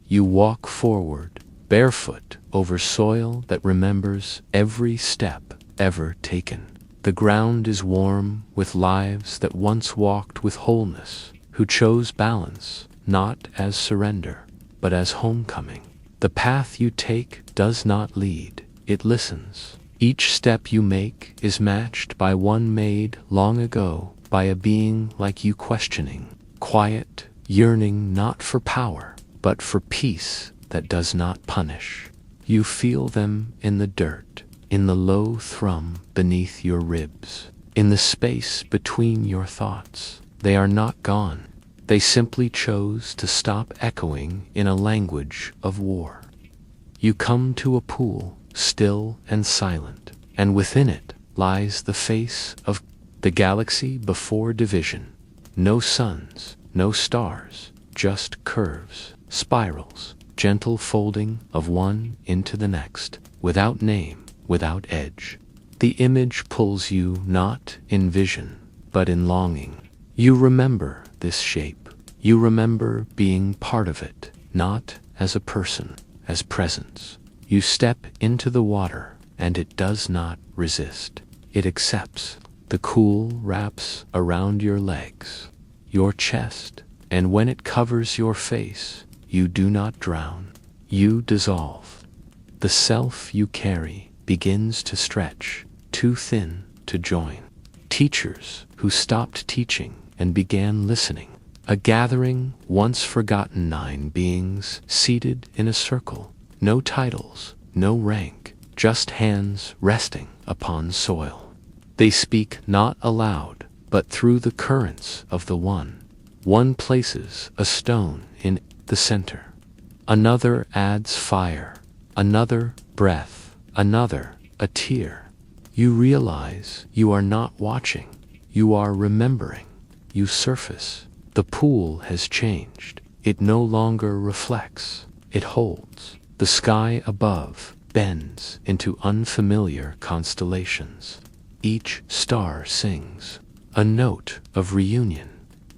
You walk forward, barefoot over soil that remembers every step ever taken. The ground is warm with lives that once walked with wholeness, who chose balance, not as surrender, but as homecoming. The path you take does not lead, it listens. Each step you make is matched by one made long ago by a being like you, questioning, quiet, yearning not for power, but for peace that does not punish. You feel them in the dirt, in the low thrum beneath your ribs, in the space between your thoughts. They are not gone. They simply chose to stop echoing in a language of war. You come to a pool, still and silent, and within it lies the face of the galaxy before division. No suns, no stars, just curves, spirals, gentle folding of one into the next, without name, without edge. The image pulls you not in vision, but in longing. You remember this shape. You remember being part of it, not as a person, as presence. You step into the water, and it does not resist. It accepts. The cool wraps around your legs, your chest, and when it covers your face, you do not drown. You dissolve. The self you carry begins to stretch, too thin to join. Teachers who stopped teaching and began listening. A gathering once forgotten, 9 beings seated in a circle. No titles, no rank, just hands resting upon soil. They speak not aloud, but through the currents of the one. One places a stone in the center. Another adds fire, another breath, another a tear. You realize you are not watching, you are remembering. You surface. The pool has changed. It no longer reflects, it holds. The sky above bends into unfamiliar constellations. Each star sings a note of reunion.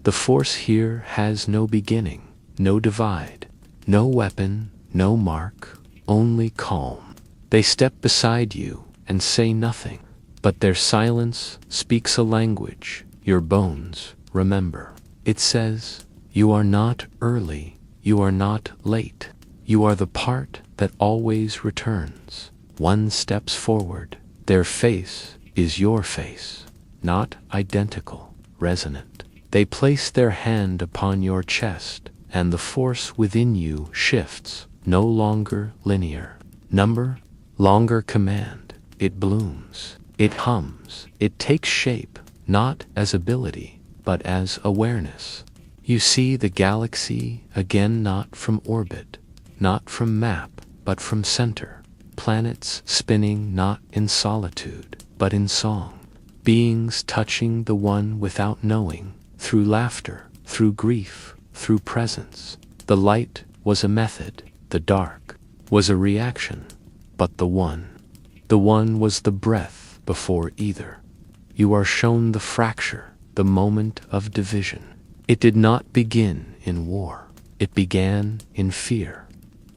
The force here has no beginning, no divide, no weapon, no mark, only calm. They step beside you and say nothing, but their silence speaks a language your bones remember. It says, you are not early, you are not late. You are the part that always returns. One steps forward. Their face is your face, not identical, resonant. They place their hand upon your chest, and the force within you shifts, no longer linear. Number, longer command. It blooms, it hums, it takes shape, not as ability, but as awareness. You see the galaxy again, not from orbit, not from map, but from center. Planets spinning not in solitude, but in song. Beings touching the one without knowing, through laughter, through grief, through presence. The light was a method, the dark was a reaction, but the one was the breath before either. You are shown the fracture, the moment of division. It did not begin in war. It began in fear.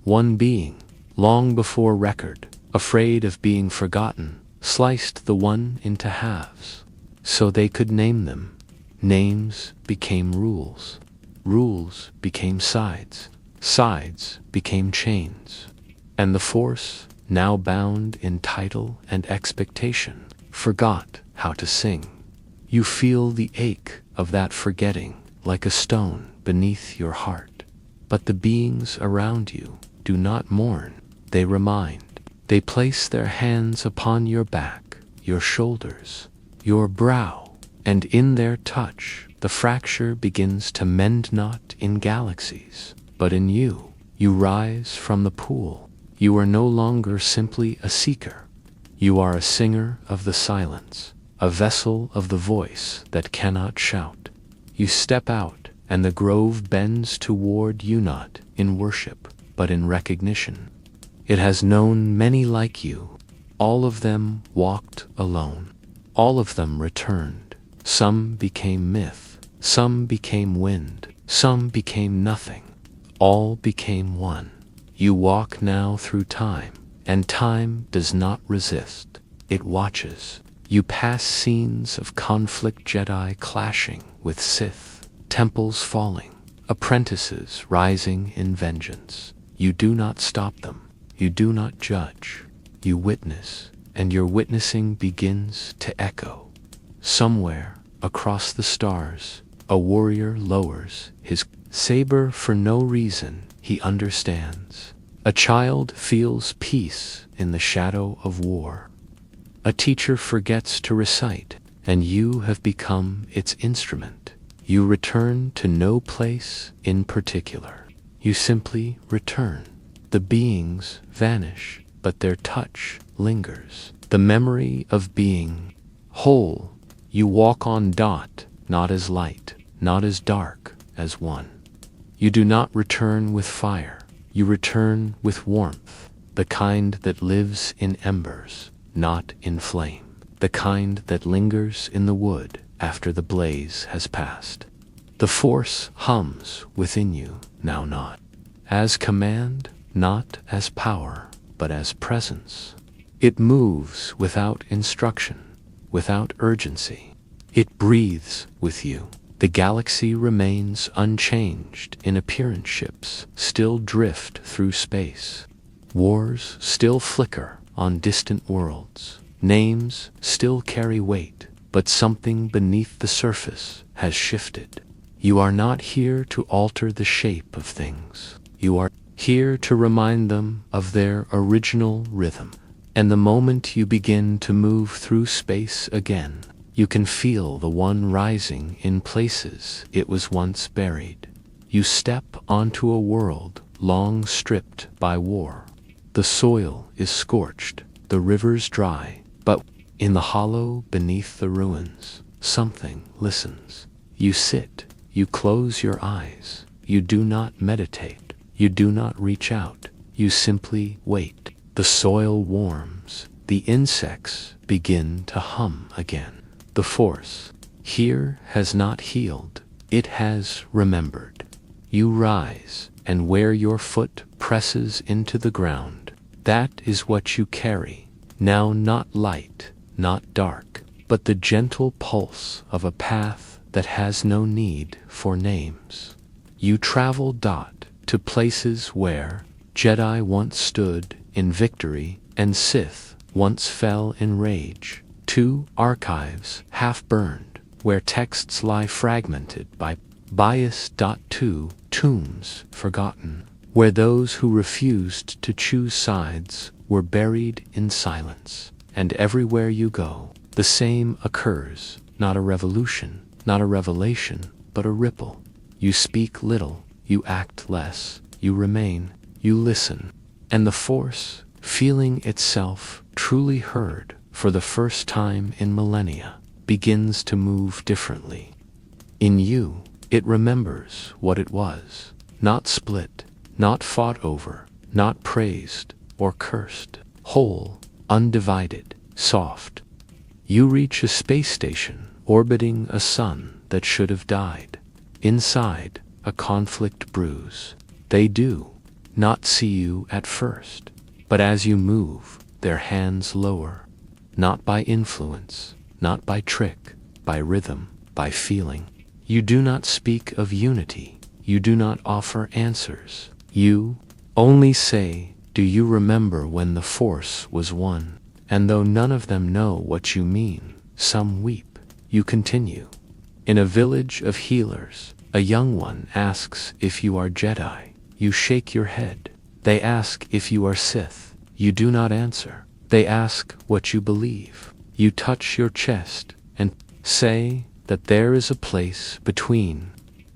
One being, long before record, afraid of being forgotten, sliced the one into halves, so they could name them. Names became rules. Rules became sides. Sides became chains. And the force, now bound in title and expectation, forgot how to sing. You feel the ache of that forgetting like a stone beneath your heart. But the beings around you do not mourn, they remind. They place their hands upon your back, your shoulders, your brow, and in their touch, the fracture begins to mend, not in galaxies, but in you. You rise from the pool. You are no longer simply a seeker. You are a singer of the silence. a vessel of the voice that cannot shout. You step out, and the grove bends toward you not in worship, but in recognition. It has known many like you. All of them walked alone. All of them returned. Some became myth. Some became wind. Some became nothing. All became one. You walk now through time, and time does not resist. It watches. You pass scenes of conflict, Jedi clashing with Sith, temples falling, apprentices rising in vengeance. You do not stop them. You do not judge. You witness, and your witnessing begins to echo. Somewhere across the stars, a warrior lowers his saber for no reason. He understands. A child feels peace in the shadow of war. A teacher forgets to recite, and you have become its instrument. You return to no place in particular. You simply return. The beings vanish, but their touch lingers. The memory of being whole. You walk on dot, not as light, not as dark, as one. You do not return with fire. You return with warmth, the kind that lives in embers, not in flame, the kind that lingers in the wood after the blaze has passed. The Force hums within you, now not as command, not as power, but as presence. It moves without instruction, without urgency. It breathes with you. The galaxy remains unchanged in appearance. Ships still drift through space. Wars still flicker on distant worlds. Names still carry weight, but something beneath the surface has shifted. You are not here to alter the shape of things. You are here to remind them of their original rhythm. And the moment you begin to move through space again, you can feel the one rising in places it was once buried. You step onto a world long stripped by war. The soil is scorched, the rivers dry, but in the hollow beneath the ruins, something listens. You sit, you close your eyes, you do not meditate, you do not reach out, you simply wait. The soil warms, the insects begin to hum again. The Force here has not healed, it has remembered. You rise, and where your foot presses into the ground, that is what you carry, now not light, not dark, but the gentle pulse of a path that has no need for names. You travel to places where Jedi once stood in victory and Sith once fell in rage. To archives half burned, where texts lie fragmented by bias. To tombs forgotten, where those who refused to choose sides were buried in silence. And everywhere you go, the same occurs, not a revolution, not a revelation, but a ripple. You speak little, you act less, you remain, you listen. And the Force, feeling itself truly heard for the first time in millennia, begins to move differently. In you, it remembers what it was, not split, not fought over, not praised or cursed, whole, undivided, soft. You reach a space station orbiting a sun that should have died. Inside, a conflict brews. They do not see you at first, but as you move, their hands lower. Not by influence, not by trick, by rhythm, by feeling. You do not speak of unity. You do not offer answers. You only say, "Do you remember when the Force was one?" And though none of them know what you mean, some weep. You continue. In a village of healers, a young one asks if you are Jedi. You shake your head. They ask if you are Sith. You do not answer. They ask what you believe. You touch your chest and say that there is a place between.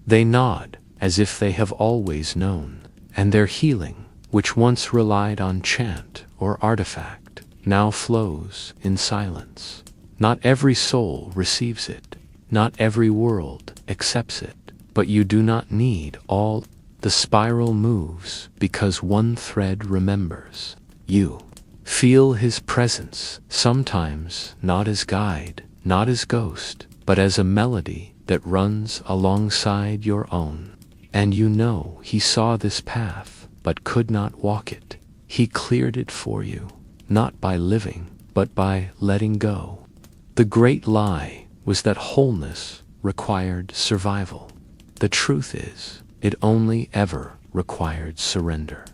They nod as if they have always known, and their healing, which once relied on chant or artifact, now flows in silence. Not every soul receives it. Not every world accepts it. But you do not need all. The spiral moves because one thread remembers. You feel his presence, sometimes not as guide, not as ghost, but as a melody that runs alongside your own. And you know he saw this path, but could not walk it. He cleared it for you, not by living, but by letting go. The great lie was that wholeness required survival. The truth is, it only ever required surrender.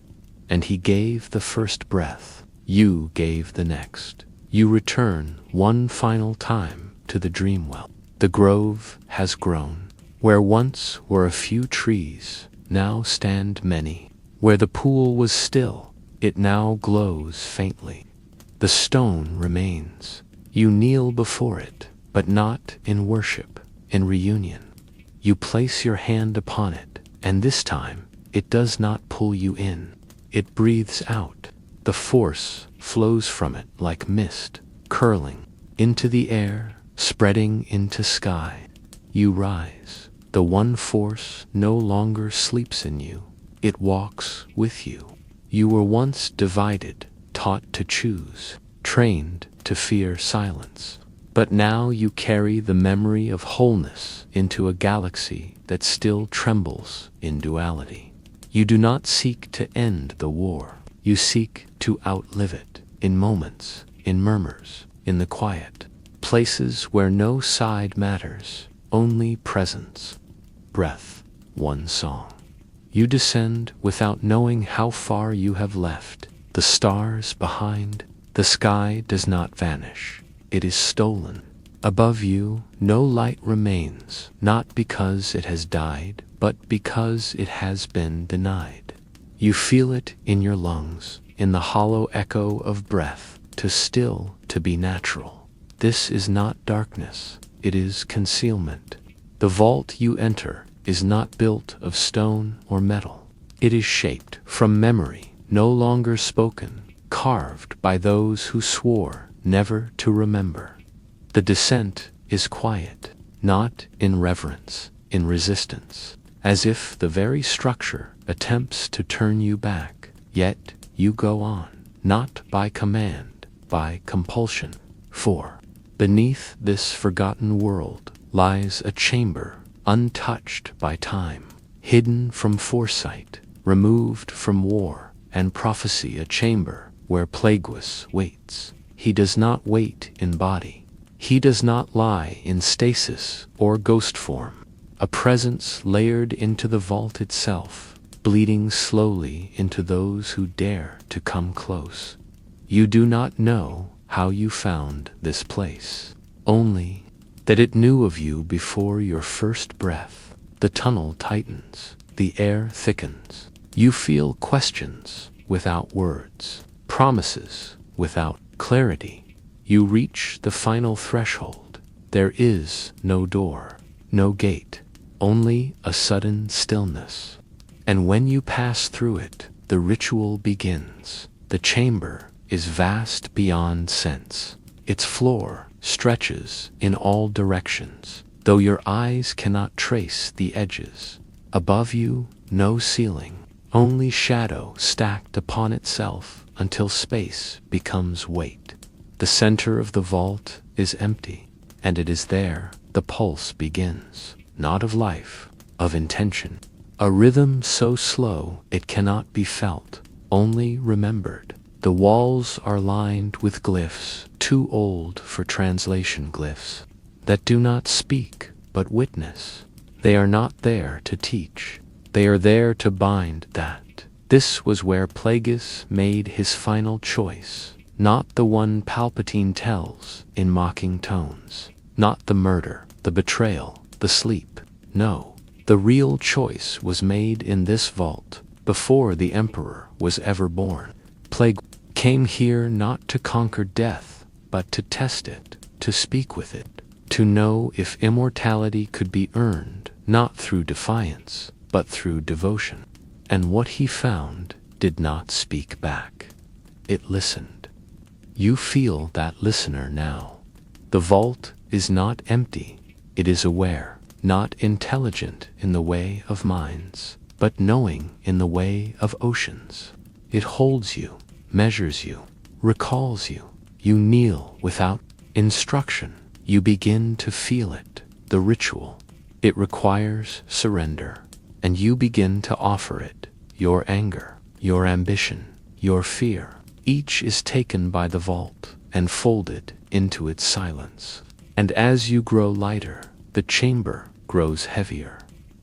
And he gave the first breath. You gave the next. You return one final time to the dream well. The grove has grown. Where once were a few trees, now stand many. Where the pool was still, it now glows faintly. The stone remains. You kneel before it, but not in worship, in reunion. You place your hand upon it, and this time it does not pull you in. It breathes out. The force flows from it like mist, curling into the air, spreading into sky. You rise. The one force no longer sleeps in you. It walks with you. You were once divided, taught to choose, trained to fear silence. But now you carry the memory of wholeness into a galaxy that still trembles in duality. You do not seek to end the war. You seek to outlive it, in moments, in murmurs, in the quiet, places where no side matters, only presence. Breath, one song. You descend without knowing how far you have left. The stars behind, the sky does not vanish. It is stolen. Above you, no light remains, not because it has died, but because it has been denied. You feel it in your lungs, in the hollow echo of breath, to still, to be natural. This is not darkness, it is concealment. The vault you enter is not built of stone or metal. It is shaped from memory, no longer spoken, carved by those who swore never to remember. The descent is quiet, not in reverence, in resistance, as if the very structure attempts to turn you back, yet you go on, not by command, by compulsion. For beneath this forgotten world lies a chamber untouched by time, hidden from foresight, removed from war and prophecy, a chamber where Plagueis waits. He does not wait in body. He does not lie in stasis or ghost form. A presence layered into the vault itself, bleeding slowly into those who dare to come close. You do not know how you found this place, only that it knew of you before your first breath. The tunnel tightens, the air thickens. You feel questions without words, promises without clarity. You reach the final threshold. There is no door, no gate, only a sudden stillness. And when you pass through it, the ritual begins. The chamber is vast beyond sense. Its floor stretches in all directions, though your eyes cannot trace the edges. Above you, no ceiling, only shadow stacked upon itself until space becomes weight. The center of the vault is empty, and it is there the pulse begins, not of life, of intention. A rhythm so slow it cannot be felt, only remembered. The walls are lined with glyphs, too old for translation glyphs, that do not speak but witness. They are not there to teach, they are there to bind that. This was where Plagueis made his final choice. Not the one Palpatine tells in mocking tones. Not the murder, the betrayal, the sleep. No, the real choice was made in this vault, before the Emperor was ever born. Plagueis came here not to conquer death, but to test it, to speak with it, to know if immortality could be earned, not through defiance, but through devotion. And what he found did not speak back. It listened. You feel that listener now. The vault is not empty, it is aware, not intelligent in the way of minds, but knowing in the way of oceans. It holds you, measures you, recalls you. You kneel without instruction. You begin to feel it, the ritual. It requires surrender, and you begin to offer it, your anger, your ambition, your fear. Each is taken by the vault and folded into its silence. And as you grow lighter, the chamber grows heavier.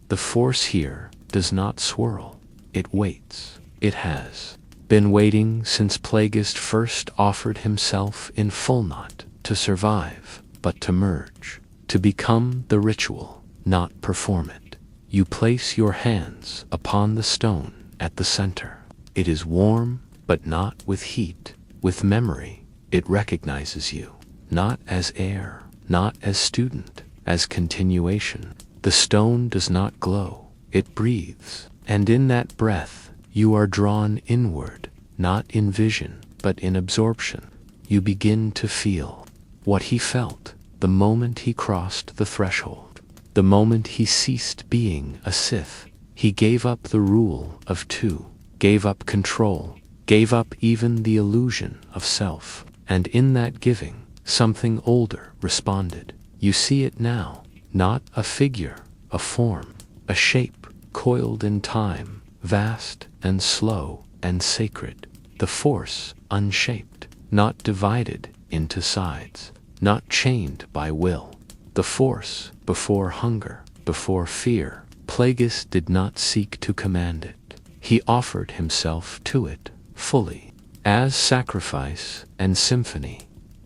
The force here does not swirl, it waits. It has been waiting since Plagueis first offered himself in full, not to survive, but to merge, to become the ritual, not perform it. You place your hands upon the stone at the center. It is warm, but not with heat, with memory. It recognizes you, not as heir, not as student, as continuation. The stone does not glow, it breathes, and in that breath, you are drawn inward, not in vision, but in absorption. You begin to feel what he felt the moment he crossed the threshold, the moment he ceased being a Sith. He gave up the rule of two, gave up control, gave up even the illusion of self. And in that giving, something older responded. You see it now, not a figure, a form, a shape, coiled in time, vast and slow and sacred. The force unshaped, not divided into sides, not chained by will. The force before hunger, before fear. Plagueis did not seek to command it. He offered himself to it fully, as sacrifice and symphony,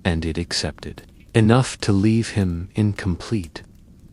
and it accepted. Enough to leave him incomplete,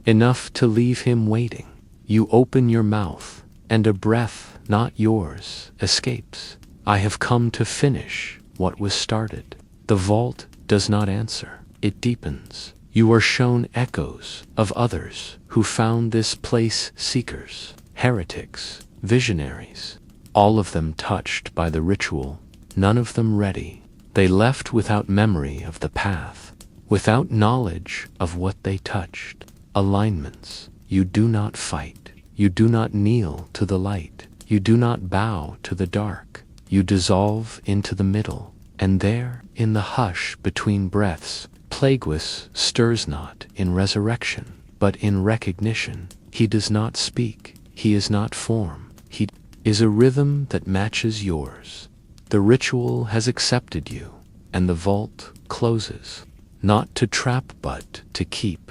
enough to leave him waiting. You open your mouth, and a breath not yours escapes. I have come to finish what was started. The vault does not answer, it deepens. You are shown echoes of others who found this place, seekers, heretics, visionaries, all of them touched by the ritual, none of them ready. They left without memory of the path, without knowledge of what they touched. Alignments. You do not fight. You do not kneel to the light. You do not bow to the dark. You dissolve into the middle, and there, in the hush between breaths, Plagueis stirs not in resurrection, but in recognition. He does not speak. He is not form. He is a rhythm that matches yours. The ritual has accepted you, and the vault closes, not to trap but to keep.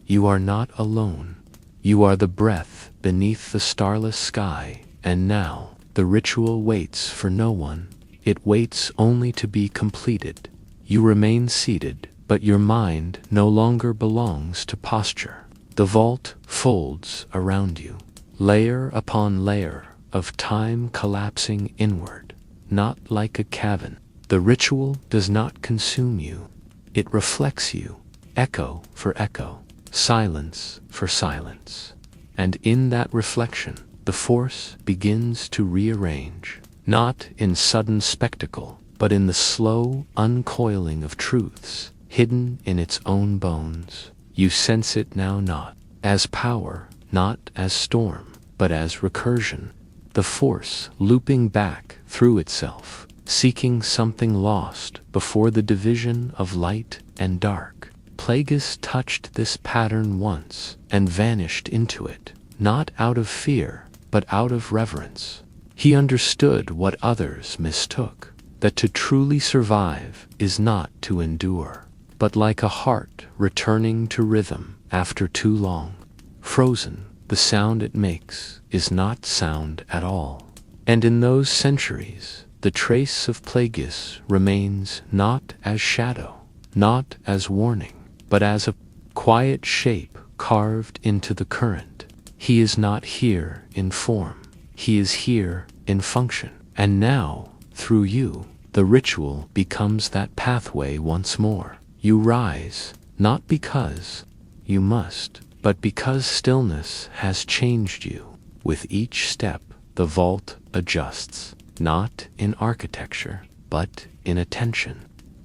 You are not alone. You are the breath beneath the starless sky, and now the ritual waits for no one. It waits only to be completed. You remain seated, but your mind no longer belongs to posture. The vault folds around you, layer upon layer of time collapsing inward, not like a cavern. The ritual does not consume you. It reflects you, echo for echo, silence for silence. And in that reflection, the force begins to rearrange, not in sudden spectacle, but in the slow uncoiling of truths hidden in its own bones. You sense it now not as power, not as storm, but as recursion. The force looping back through itself, seeking something lost before the division of light and dark. Plagueis touched this pattern once and vanished into it, not out of fear, but out of reverence. He understood what others mistook, that to truly survive is not to endure, but like a heart returning to rhythm after too long. Frozen, the sound it makes is not sound at all. And in those centuries, the trace of Plagueis remains not as shadow, not as warning, but as a quiet shape carved into the current. He is not here in form. He is here in function. And now, through you, the ritual becomes that pathway once more. You rise, not because you must, but because stillness has changed you. With each step, the vault adjusts, not in architecture, but in attention.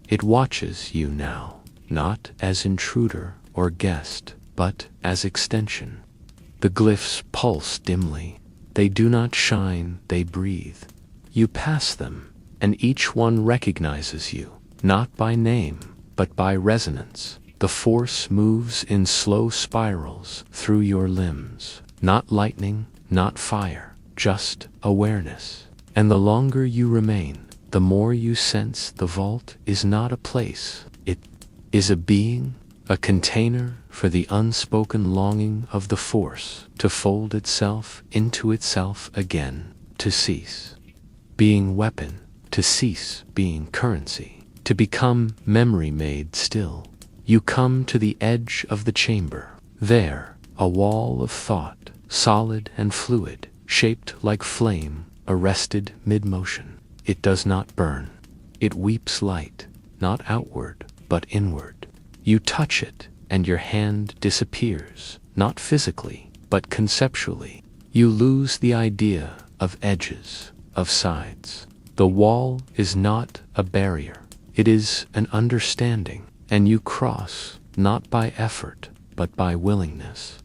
It watches you now, not as intruder or guest, but as extension. The glyphs pulse dimly. They do not shine, they breathe. You pass them, and each one recognizes you, not by name, but by resonance. The force moves in slow spirals through your limbs, not lightning, not fire, just awareness. And the longer you remain, the more you sense the vault is not a place. It is a being, a container for the unspoken longing of the force to fold itself into itself again, to cease being weapon, to cease being currency, to become memory made still. You come to the edge of the chamber. There, a wall of thought, solid and fluid, shaped like flame, arrested mid-motion. It does not burn. It weeps light, not outward, but inward. You touch it, and your hand disappears, not physically, but conceptually. You lose the idea of edges, of sides. The wall is not a barrier. It is an understanding, and you cross, not by effort, but by willingness.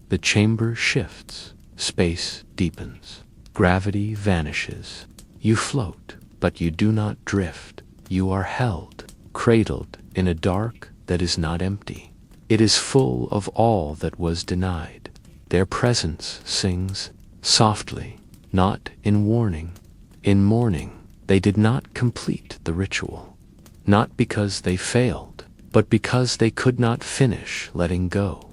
The chamber shifts, space deepens, gravity vanishes. You float, but you do not drift. You are held, cradled in a dark that is not empty. It is full of all that was denied. Their presence sings softly, not in warning. In mourning, they did not complete the ritual, not because they failed, but because they could not finish letting go.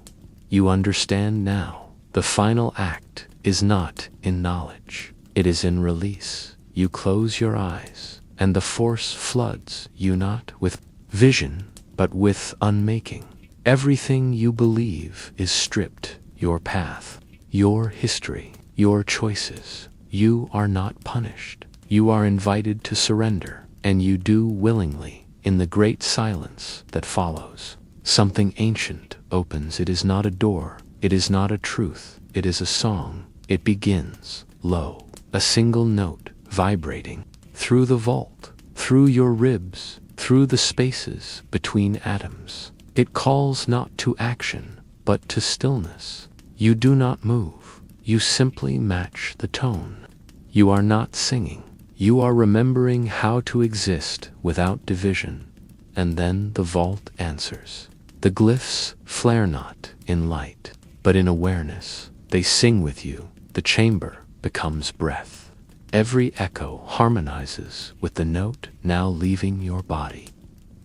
You understand now, the final act is not in knowledge, it is in release. You close your eyes, and the force floods you not with vision, but with unmaking. Everything you believe is stripped, your path, your history, your choices. You are not punished. You are invited to surrender, and you do willingly. In the great silence that follows, something ancient opens. It is not a door, it is not a truth, it is a song. It begins low, a single note vibrating through the vault, through your ribs, through the spaces between atoms. It calls not to action, but to stillness. You do not move, you simply match the tone. You are not singing, you are remembering how to exist without division. And then the vault answers. The glyphs flare not in light, but in awareness. They sing with you. The chamber becomes breath. Every echo harmonizes with the note now leaving your body.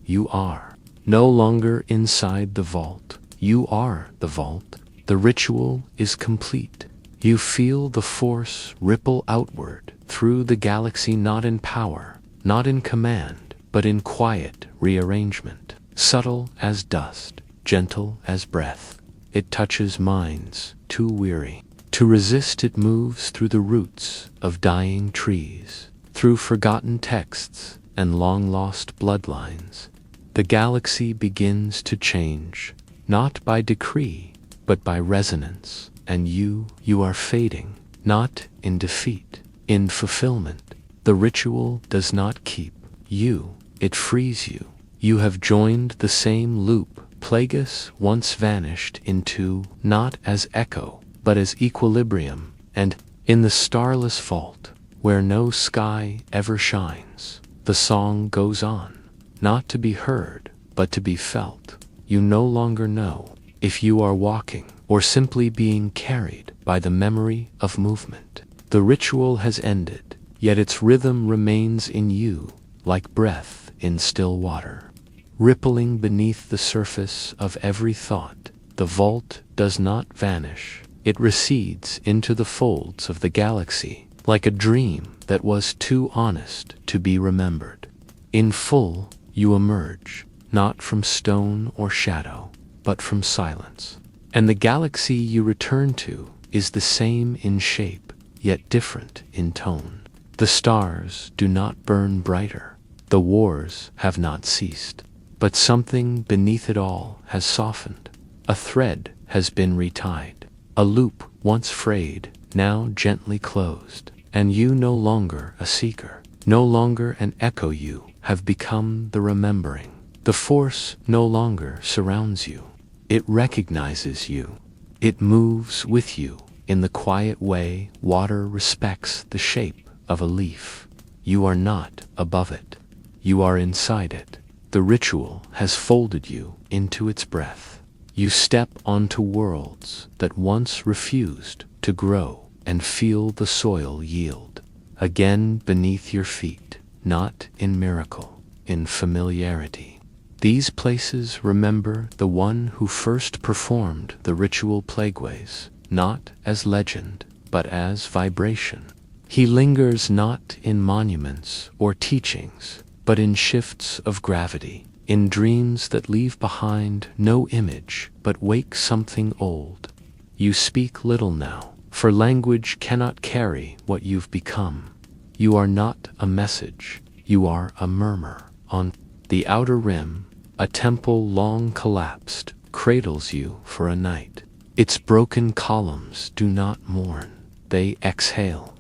You are no longer inside the vault. You are the vault. The ritual is complete. You feel the force ripple outward through the galaxy, not in power, not in command, but in quiet rearrangement. Subtle as dust, gentle as breath. It touches minds too weary to resist. It moves through the roots of dying trees, through forgotten texts and long-lost bloodlines. The galaxy begins to change, not by decree, but by resonance. And you are fading, not in defeat, in fulfillment. The ritual does not keep you, it frees you. You have joined the same loop Plagueis once vanished into, not as echo, but as equilibrium. And in the starless vault, where no sky ever shines, the song goes on, not to be heard, but to be felt. You no longer know if you are walking or simply being carried by the memory of movement. The ritual has ended, yet its rhythm remains in you, like breath in still water, rippling beneath the surface of every thought. The vault does not vanish. It recedes into the folds of the galaxy, like a dream that was too honest to be remembered. In full, you emerge, not from stone or shadow, but from silence. And the galaxy you return to is the same in shape, yet different in tone. The stars do not burn brighter. The wars have not ceased. But something beneath it all has softened. A thread has been retied. A loop once frayed, now gently closed. And you no longer a seeker, no longer an echo. You have become the remembering. The Force no longer surrounds you. It recognizes you. It moves with you in the quiet way water respects the shape of a leaf. You are not above it. You are inside it. The ritual has folded you into its breath. You step onto worlds that once refused to grow and feel the soil yield again beneath your feet, not in miracle, in familiarity. These places remember the one who first performed the ritual Plagueis, not as legend, but as vibration. He lingers not in monuments or teachings, but in shifts of gravity, in dreams that leave behind no image but wake something old. You speak little now, for language cannot carry what you've become. You are not a message, you are a murmur. On the outer rim, a temple long collapsed cradles you for a night. Its broken columns do not mourn, they exhale.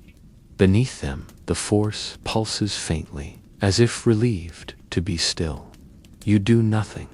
Beneath them, the Force pulses faintly, as if relieved to be still. You do nothing,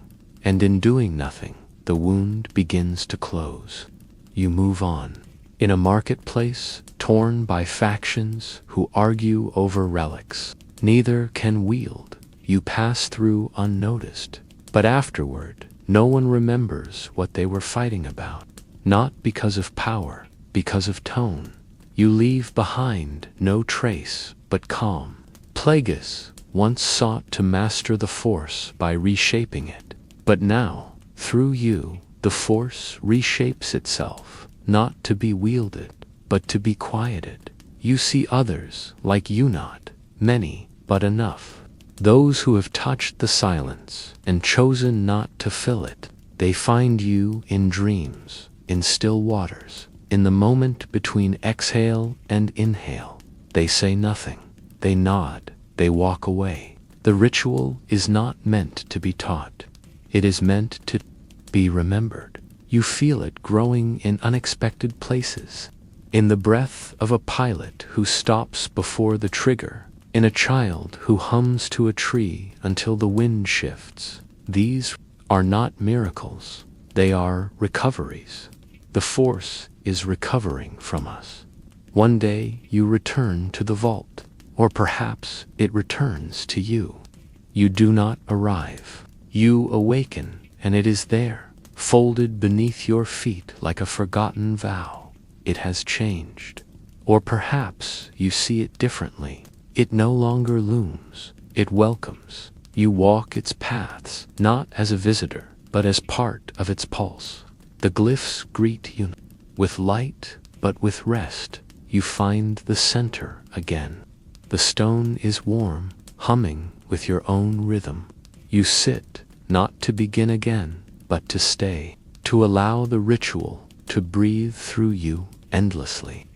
and in doing nothing, the wound begins to close. You move on. In a marketplace torn by factions who argue over relics, neither can wield. You pass through unnoticed, but afterward, no one remembers what they were fighting about. Not because of power, because of tone. You leave behind no trace but calm. Plagueis once sought to master the Force by reshaping it, but now, through you, the Force reshapes itself, not to be wielded, but to be quieted. You see others like you, not many, but enough. Those who have touched the silence and chosen not to fill it. They find you in dreams, in still waters, in the moment between exhale and inhale. They say nothing. They nod. They walk away. The ritual is not meant to be taught. It is meant to be remembered. You feel it growing in unexpected places. In the breath of a pilot who stops before the trigger, in a child who hums to a tree until the wind shifts. These are not miracles. They are recoveries. The Force is recovering from us. One day you return to the vault, or perhaps it returns to you. You do not arrive. You awaken, and it is there, folded beneath your feet like a forgotten vow. It has changed. Or perhaps you see it differently. It no longer looms. It welcomes. You walk its paths, not as a visitor, but as part of its pulse. The glyphs greet you with light, but with rest. You find the center again. The stone is warm, humming with your own rhythm. You sit, not to begin again, but to stay, to allow the ritual to breathe through you endlessly.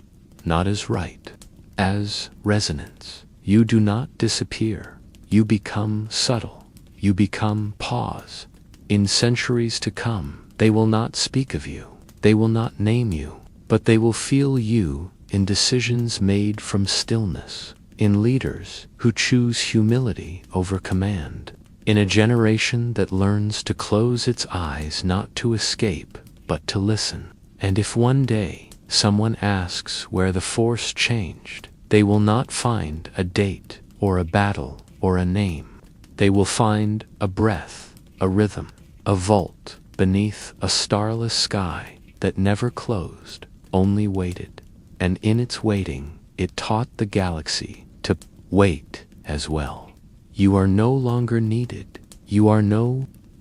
Not as rite, as resonance. You do not disappear. You become subtle. You become pause. In centuries to come, they will not speak of you. They will not name you, but they will feel you in decisions made from stillness, in leaders who choose humility over command, in a generation that learns to close its eyes not to escape, but to listen. And if one day someone asks where the Force changed, they will not find a date or a battle or a name. They will find a breath, a rhythm, a vault beneath a starless sky that never closed, only waited. And in its waiting, it taught the galaxy to wait as well. You are no longer needed. You are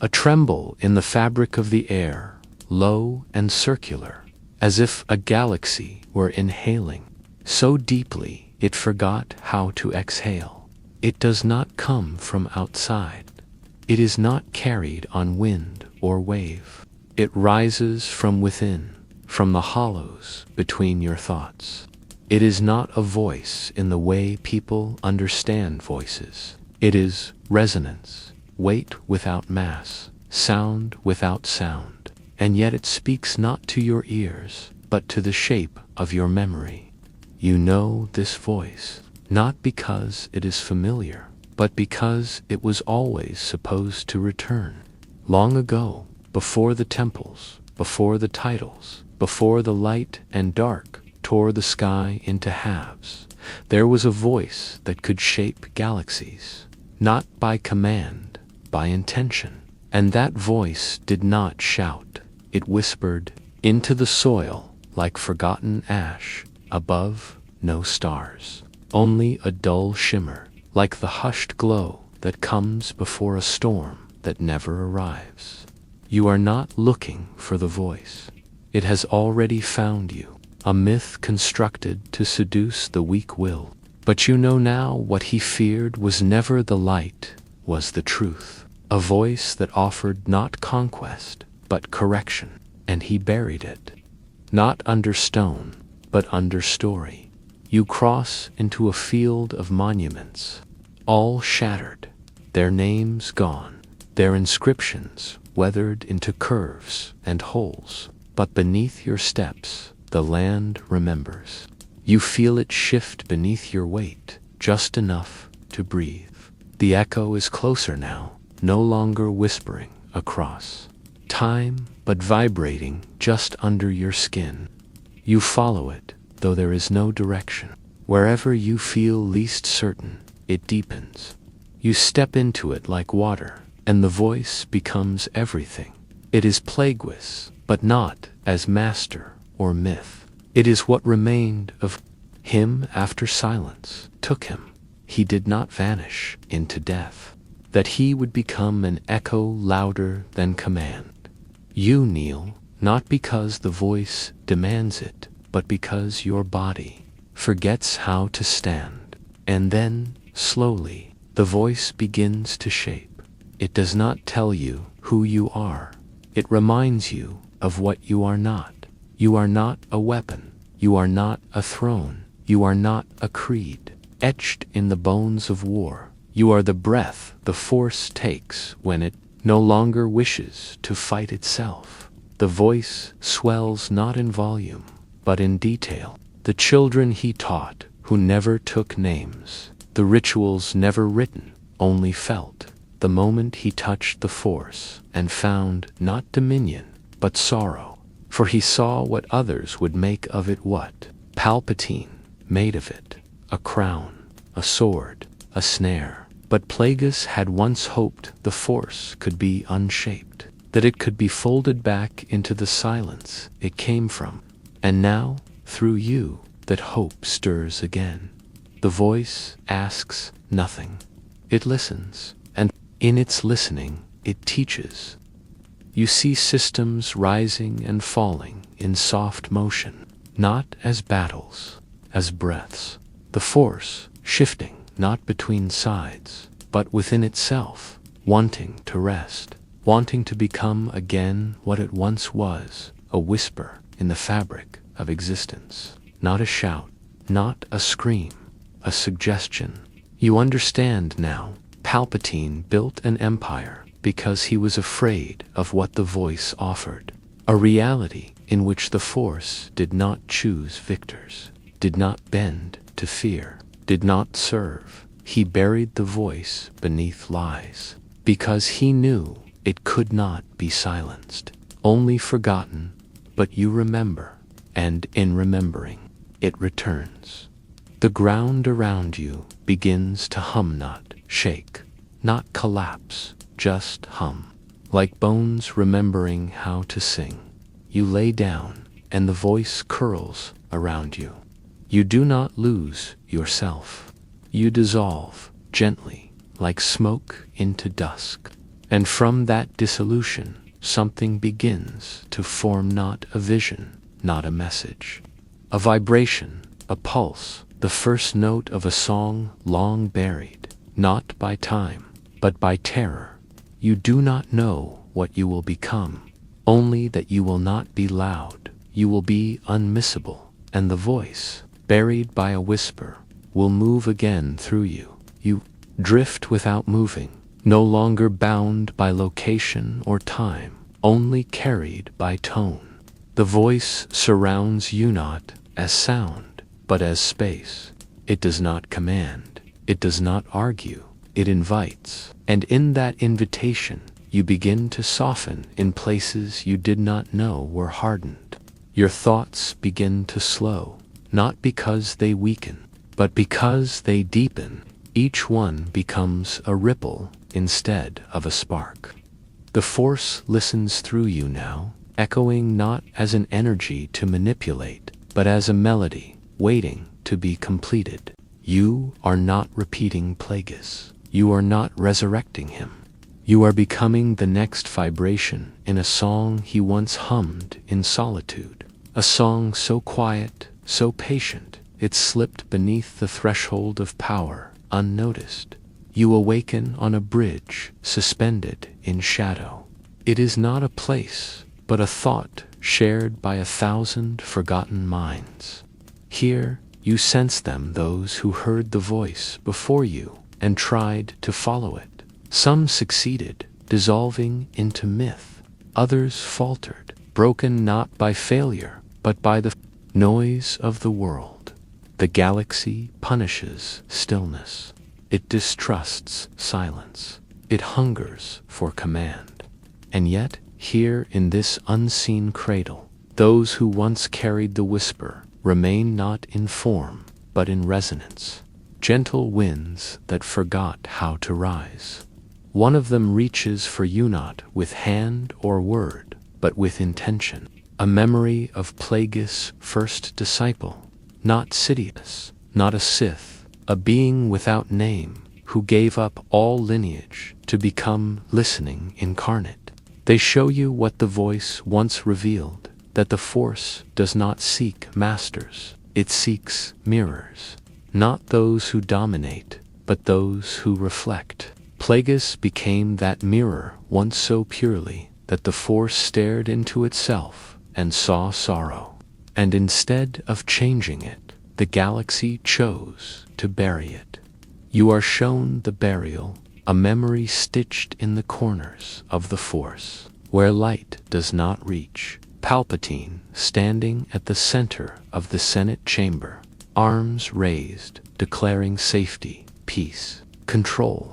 a tremble in the fabric of the air, low and circular, as if a galaxy were inhaling so deeply it forgot how to exhale. It does not come from outside. It is not carried on wind or wave. It rises from within, from the hollows between your thoughts. It is not a voice in the way people understand voices. It is resonance, weight without mass, sound without sound. And yet it speaks not to your ears, but to the shape of your memory. You know this voice, not because it is familiar, but because it was always supposed to return. Long ago, before the temples, before the titles, before the light and dark tore the sky into halves, there was a voice that could shape galaxies, not by command, by intention. And that voice did not shout, it whispered into the soil like forgotten ash. Above, no stars, only a dull shimmer, like the hushed glow that comes before a storm that never arrives. You are not looking for the voice. It has already found you, a myth constructed to seduce the weak-willed. But you know now what he feared was never the light, was the truth. A voice that offered not conquest, but correction, and he buried it. Not under stone, but under story. You cross into a field of monuments, all shattered, their names gone, their inscriptions weathered into curves and holes. But beneath your steps, the land remembers. You feel it shift beneath your weight, just enough to breathe. The echo is closer now, no longer whispering across time, but vibrating just under your skin. You follow it, though there is no direction. Wherever you feel least certain, it deepens. You step into it like water, and the voice becomes everything. It is Plagueis, but not as master or myth. It is what remained of him after silence took him. He did not vanish into death. That he would become an echo louder than command. You kneel, not because the voice demands it, but because your body forgets how to stand. And then, slowly, the voice begins to shape. It does not tell you who you are. It reminds you of what you are not. You are not a weapon. You are not a throne. You are not a creed, etched in the bones of war. You are the breath the force takes when it no longer wishes to fight itself. The voice swells not in volume, but in detail. The children he taught, who never took names. The rituals never written, only felt. The moment he touched the force and found not dominion, but sorrow. For he saw what others would make of it, what Palpatine made of it. A crown, a sword, a snare. But Plagueis had once hoped the force could be unshaped, that it could be folded back into the silence it came from. And now, through you, that hope stirs again. The voice asks nothing. It listens, and in its listening, it teaches. You see systems rising and falling in soft motion, not as battles, as breaths. The force shifting, not between sides, but within itself, wanting to rest, wanting to become again what it once was, a whisper in the fabric of existence. Not a shout, not a scream, a suggestion. You understand now. Palpatine built an empire because he was afraid of what the voice offered. A reality in which the Force did not choose victors, did not bend to fear, did not serve. He buried the voice beneath lies, because he knew it could not be silenced, only forgotten, but you remember, and in remembering, it returns. The ground around you begins to hum, not shake, not collapse, just hum. Like bones remembering how to sing. You lay down, and the voice curls around you. You do not lose yourself. You dissolve gently, like smoke into dusk. And from that dissolution, something begins to form, not a vision, not a message. A vibration, a pulse, the first note of a song long buried, not by time, but by terror. You do not know what you will become, only that you will not be loud, you will be unmissable, and the voice, buried by a whisper, will move again through you. You drift without moving, no longer bound by location or time, only carried by tone. The voice surrounds you not as sound, but as space. It does not command, it does not argue, it invites. And in that invitation, you begin to soften in places you did not know were hardened. Your thoughts begin to slow, not because they weaken, but because they deepen. Each one becomes a ripple instead of a spark. The Force listens through you now, echoing not as an energy to manipulate, but as a melody, waiting to be completed. You are not repeating Plagueis. You are not resurrecting him. You are becoming the next vibration in a song he once hummed in solitude. A song so quiet, so patient, it slipped beneath the threshold of power, unnoticed. You awaken on a bridge, suspended in shadow. It is not a place, but a thought shared by 1,000 forgotten minds. Here, you sense them, those who heard the voice before you and tried to follow it. Some succeeded, dissolving into myth. Others faltered, broken not by failure, but by the noise of the world. The galaxy punishes stillness. It distrusts silence. It hungers for command. And yet, here in this unseen cradle, those who once carried the whisper remain not in form, but in resonance. Gentle winds that forgot how to rise. One of them reaches for you not with hand or word, but with intention. A memory of Plagueis' first disciple, not Sidious, not a Sith, a being without name, who gave up all lineage to become listening incarnate. They show you what the voice once revealed, that the Force does not seek masters, it seeks mirrors. Not those who dominate, but those who reflect. Plagueis became that mirror once so purely that the Force stared into itself and saw sorrow. And instead of changing it, the galaxy chose to bury it. You are shown the burial, a memory stitched in the corners of the Force, where light does not reach. Palpatine, standing at the center of the Senate chamber, arms raised, declaring safety, peace, control.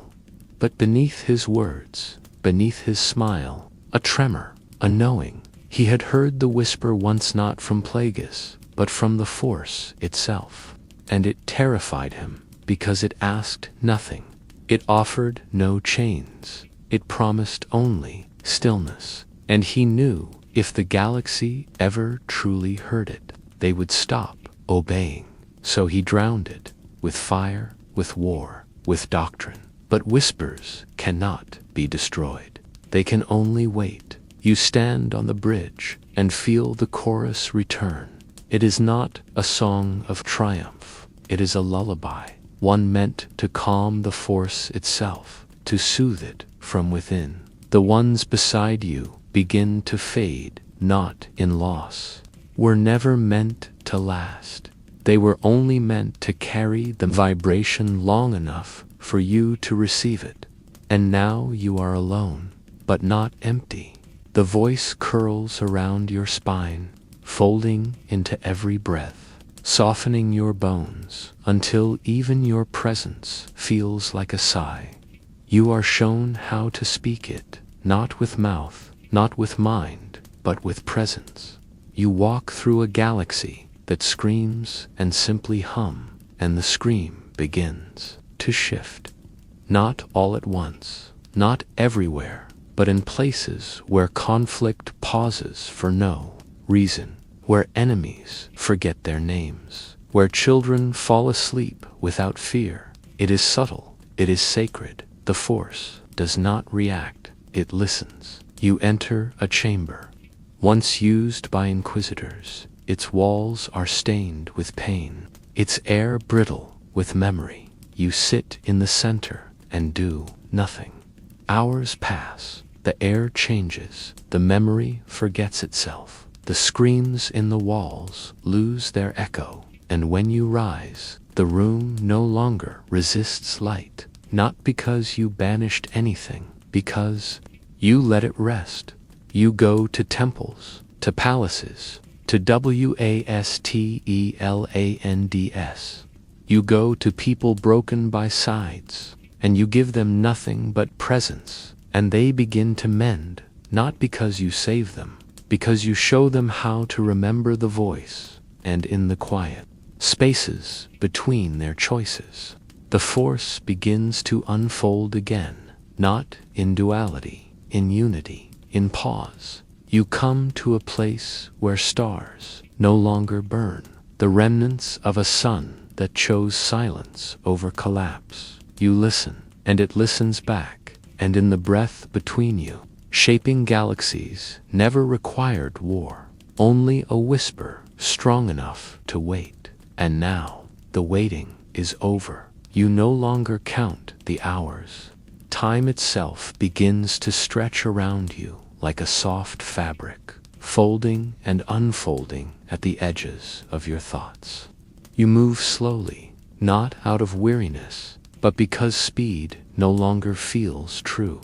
But beneath his words, beneath his smile, a tremor, a knowing. He had heard the whisper once not from Plagueis, but from the Force itself. And it terrified him, because it asked nothing. It offered no chains. It promised only stillness. And he knew, if the galaxy ever truly heard it, they would stop obeying. So he drowned it, with fire, with war, with doctrine. But whispers cannot be destroyed. They can only wait. You stand on the bridge and feel the chorus return. It is not a song of triumph. It is a lullaby, one meant to calm the Force itself, to soothe it from within. The ones beside you begin to fade, not in loss. Were never meant to last. They were only meant to carry the vibration long enough for you to receive it. And now you are alone, but not empty. The voice curls around your spine, folding into every breath, softening your bones until even your presence feels like a sigh. You are shown how to speak it, not with mouth, not with mind, but with presence. You walk through a galaxy that screams and simply hum, and the scream begins to shift. Not all at once, not everywhere, but in places where conflict pauses for no reason, where enemies forget their names, where children fall asleep without fear. It is subtle, it is sacred. The Force does not react, it listens. You enter a chamber, once used by inquisitors. Its walls are stained with pain, its air brittle with memory. You sit in the center and do nothing. Hours pass, the air changes, the memory forgets itself. The screams in the walls lose their echo, and when you rise, the room no longer resists light. Not because you banished anything, because you let it rest. You go to temples, to palaces, to wastelands. You go to people broken by sides, and you give them nothing but presence, and they begin to mend, not because you save them, because you show them how to remember the voice, and in the quiet spaces between their choices, the Force begins to unfold again, not in duality, in unity, in pause. You come to a place where stars no longer burn, the remnants of a sun that chose silence over collapse. You listen, and it listens back, and in the breath between you, shaping galaxies never required war, only a whisper strong enough to wait. And now, the waiting is over. You no longer count the hours. Time itself begins to stretch around you like a soft fabric, folding and unfolding at the edges of your thoughts. You move slowly, not out of weariness, but because speed no longer feels true.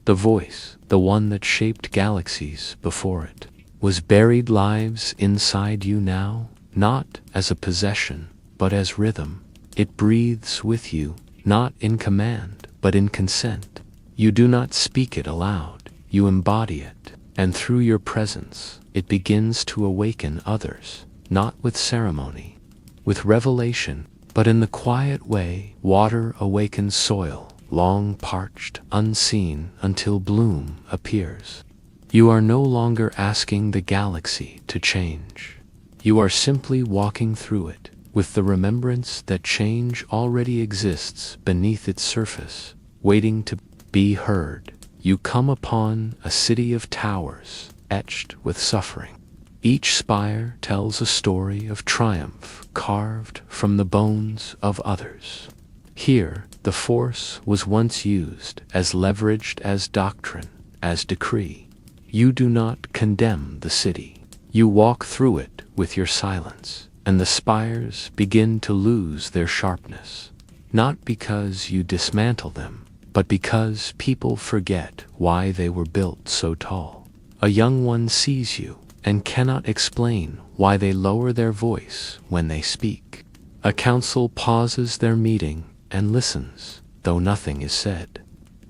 The voice, the one that shaped galaxies before it, was buried lives inside you now, not as a possession, but as rhythm. It breathes with you, not in command, but in consent. You do not speak it aloud, you embody it, and through your presence, it begins to awaken others, not with ceremony, with revelation, but in the quiet way water awakens soil, long parched, unseen, until bloom appears. You are no longer asking the galaxy to change. You are simply walking through it, with the remembrance that change already exists beneath its surface, waiting to be heard. You come upon a city of towers, etched with suffering. Each spire tells a story of triumph carved from the bones of others. Here, the Force was once used as leveraged as doctrine, as decree. You do not condemn the city. You walk through it with your silence, and the spires begin to lose their sharpness, not because you dismantle them, but because people forget why they were built so tall. A young one sees you and cannot explain why they lower their voice when they speak. A council pauses their meeting and listens, though nothing is said.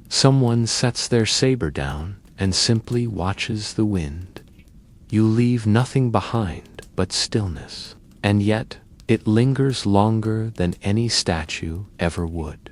Someone sets their saber down and simply watches the wind. You leave nothing behind but stillness, and yet it lingers longer than any statue ever would.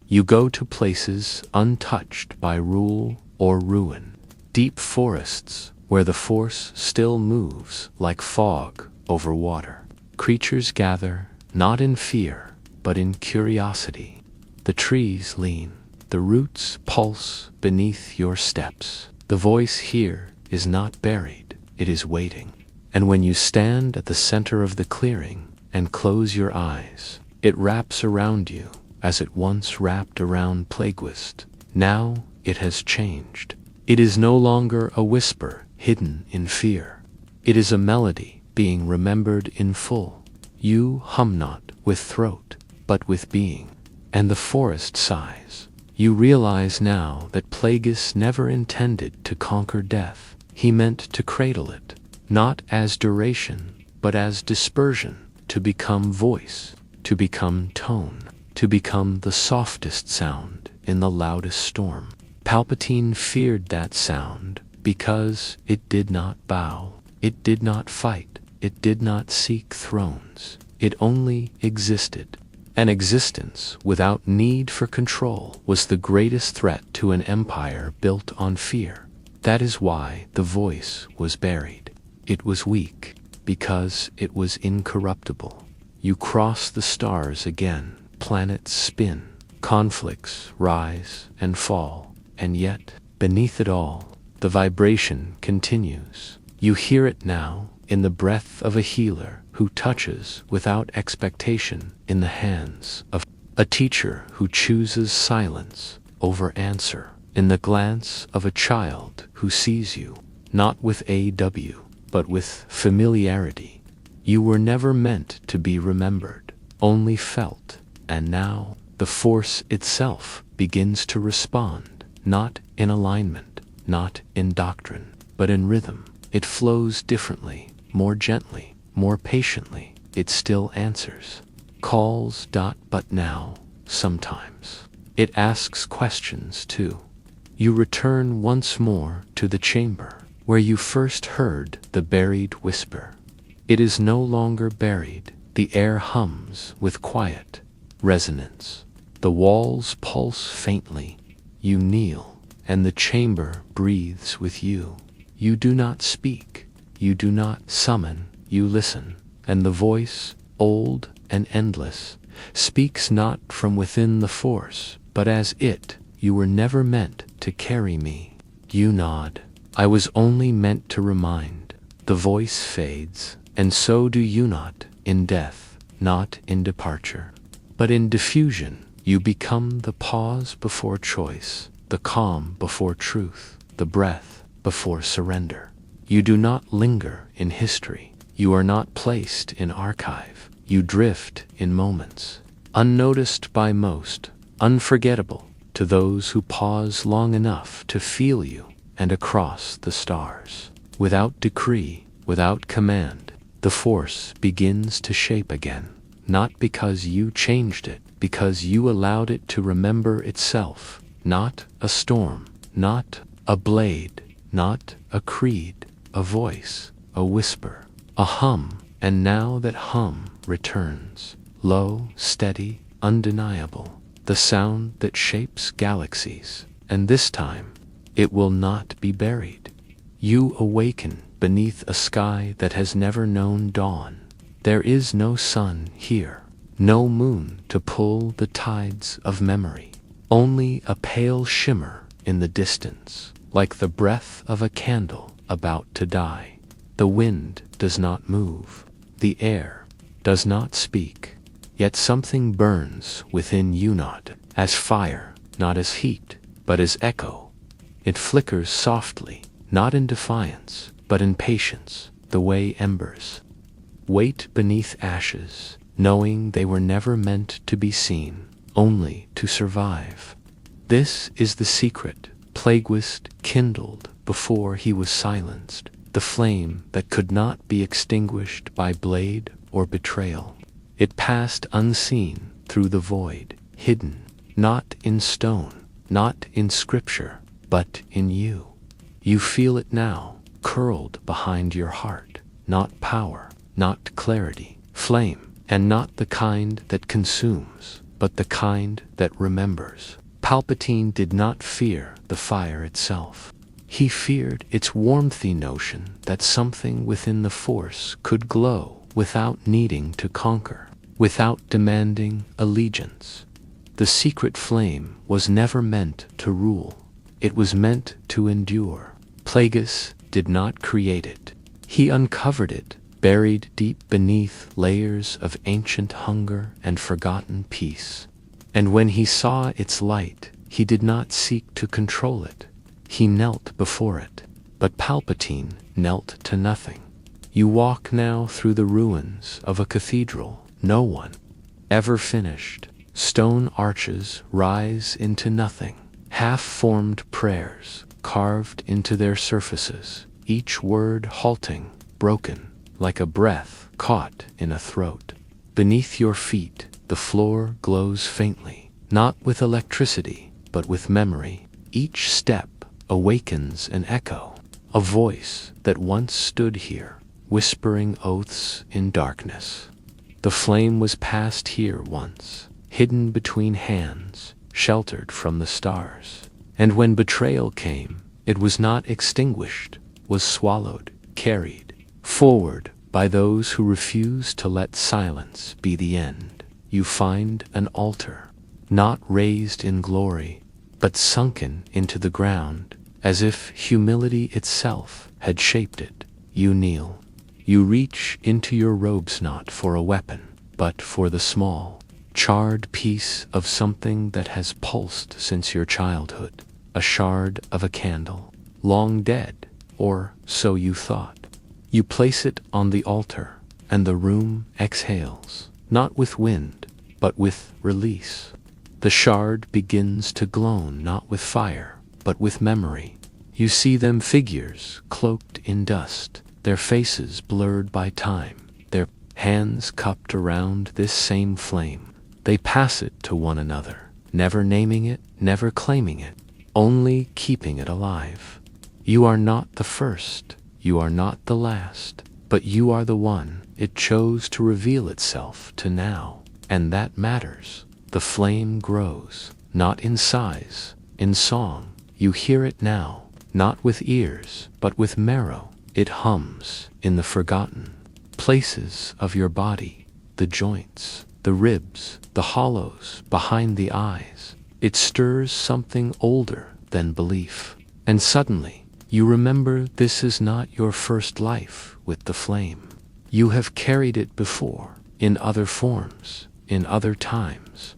You go to places untouched by rule or ruin, deep forests where the Force still moves like fog over water. Creatures gather, not in fear, but in curiosity. The trees lean, the roots pulse beneath your steps. The voice here is not buried, it is waiting. And when you stand at the center of the clearing and close your eyes, it wraps around you as it once wrapped around Plagueis. Now it has changed. It is no longer a whisper hidden in fear. It is a melody being remembered in full. You hum not with throat, but with being. And the forest sighs. You realize now that Plagueis never intended to conquer death. He meant to cradle it, not as duration, but as dispersion, to become voice, to become tone, to become the softest sound in the loudest storm. Palpatine feared that sound because it did not bow, it did not fight, it did not seek thrones. It only existed. An existence without need for control was the greatest threat to an empire built on fear. That is why the voice was buried. It was weak, because it was incorruptible. You cross the stars again, planets spin, conflicts rise and fall, and yet, beneath it all, the vibration continues. You hear it now in the breath of a healer who touches without expectation, in the hands of a teacher who chooses silence over answer, in the glance of a child who sees you, not with AW, but with familiarity. You were never meant to be remembered, only felt, and now the Force itself begins to respond, not in alignment, not in doctrine, but in rhythm. It flows differently, more gently, more patiently. It still answers. Calls. But now, sometimes, It asks questions too. You return once more to the chamber where you first heard the buried whisper. It is no longer buried. The air hums with quiet resonance. The walls pulse faintly. You kneel, and the chamber breathes with you. You do not speak. You do not summon. You listen, and the voice, old and endless, speaks not from within the force, but as it. You were never meant to carry me. You nod. I was only meant to remind. The voice fades, and so do you not, in death, not in departure. But in diffusion, you become the pause before choice, the calm before truth, the breath before surrender. You do not linger in history. You are not placed in archive. You drift in moments, unnoticed by most, unforgettable to those who pause long enough to feel you. And across the stars, without decree, without command, the force begins to shape again, not because you changed it, because you allowed it to remember itself. Not a storm, not a blade, not a creed, a voice, a whisper, a hum, and now that hum returns, low, steady, undeniable, the sound that shapes galaxies, and this time, it will not be buried. You awaken beneath a sky that has never known dawn. There is no sun here, no moon to pull the tides of memory, only a pale shimmer in the distance, like the breath of a candle about to die. The wind does not move, the air does not speak, yet something burns within you, not as fire, not as heat, but as echo. It flickers softly, not in defiance, but in patience, the way embers wait beneath ashes, knowing they were never meant to be seen, only to survive. This is the secret Plagueis kindled before he was silenced, the flame that could not be extinguished by blade or betrayal. It passed unseen through the void, hidden, not in stone, not in scripture, but in you. You feel it now, curled behind your heart. Not power, not clarity, flame, and not the kind that consumes, but the kind that remembers. Palpatine did not fear the fire itself. He feared its warmthy notion that something within the Force could glow without needing to conquer, without demanding allegiance. The secret flame was never meant to rule. It was meant to endure. Plagueis did not create it. He uncovered it, buried deep beneath layers of ancient hunger and forgotten peace. And when he saw its light, he did not seek to control it. He knelt before it. But Palpatine knelt to nothing. You walk now through the ruins of a cathedral no one ever finished. Stone arches rise into nothing. Half-formed prayers carved into their surfaces, each word halting, broken, like a breath caught in a throat. Beneath your feet, the floor glows faintly, not with electricity, but with memory. Each step awakens an echo, a voice that once stood here, whispering oaths in darkness. The flame was passed here once, hidden between hands, sheltered from the stars. And when betrayal came, it was not extinguished, was swallowed, carried forward by those who refuse to let silence be the end. You find an altar, not raised in glory, but sunken into the ground, as if humility itself had shaped it. You kneel. You reach into your robes not for a weapon, but for the small, charred piece of something that has pulsed since your childhood, a shard of a candle, long dead, or so you thought. You place it on the altar, and the room exhales, not with wind, but with release. The shard begins to glow not with fire, but with memory. You see them figures cloaked in dust, their faces blurred by time, hands cupped around this same flame. They pass it to one another, never naming it, never claiming it, only keeping it alive. You are not the first, you are not the last, but you are the one it chose to reveal itself to now, and that matters. The flame grows, not in size, in song. You hear it now, not with ears, but with marrow. It hums in the forgotten places of your body, the joints, the ribs, the hollows behind the eyes. It stirs something older than belief. And suddenly, you remember this is not your first life with the flame. You have carried it before, in other forms, in other times.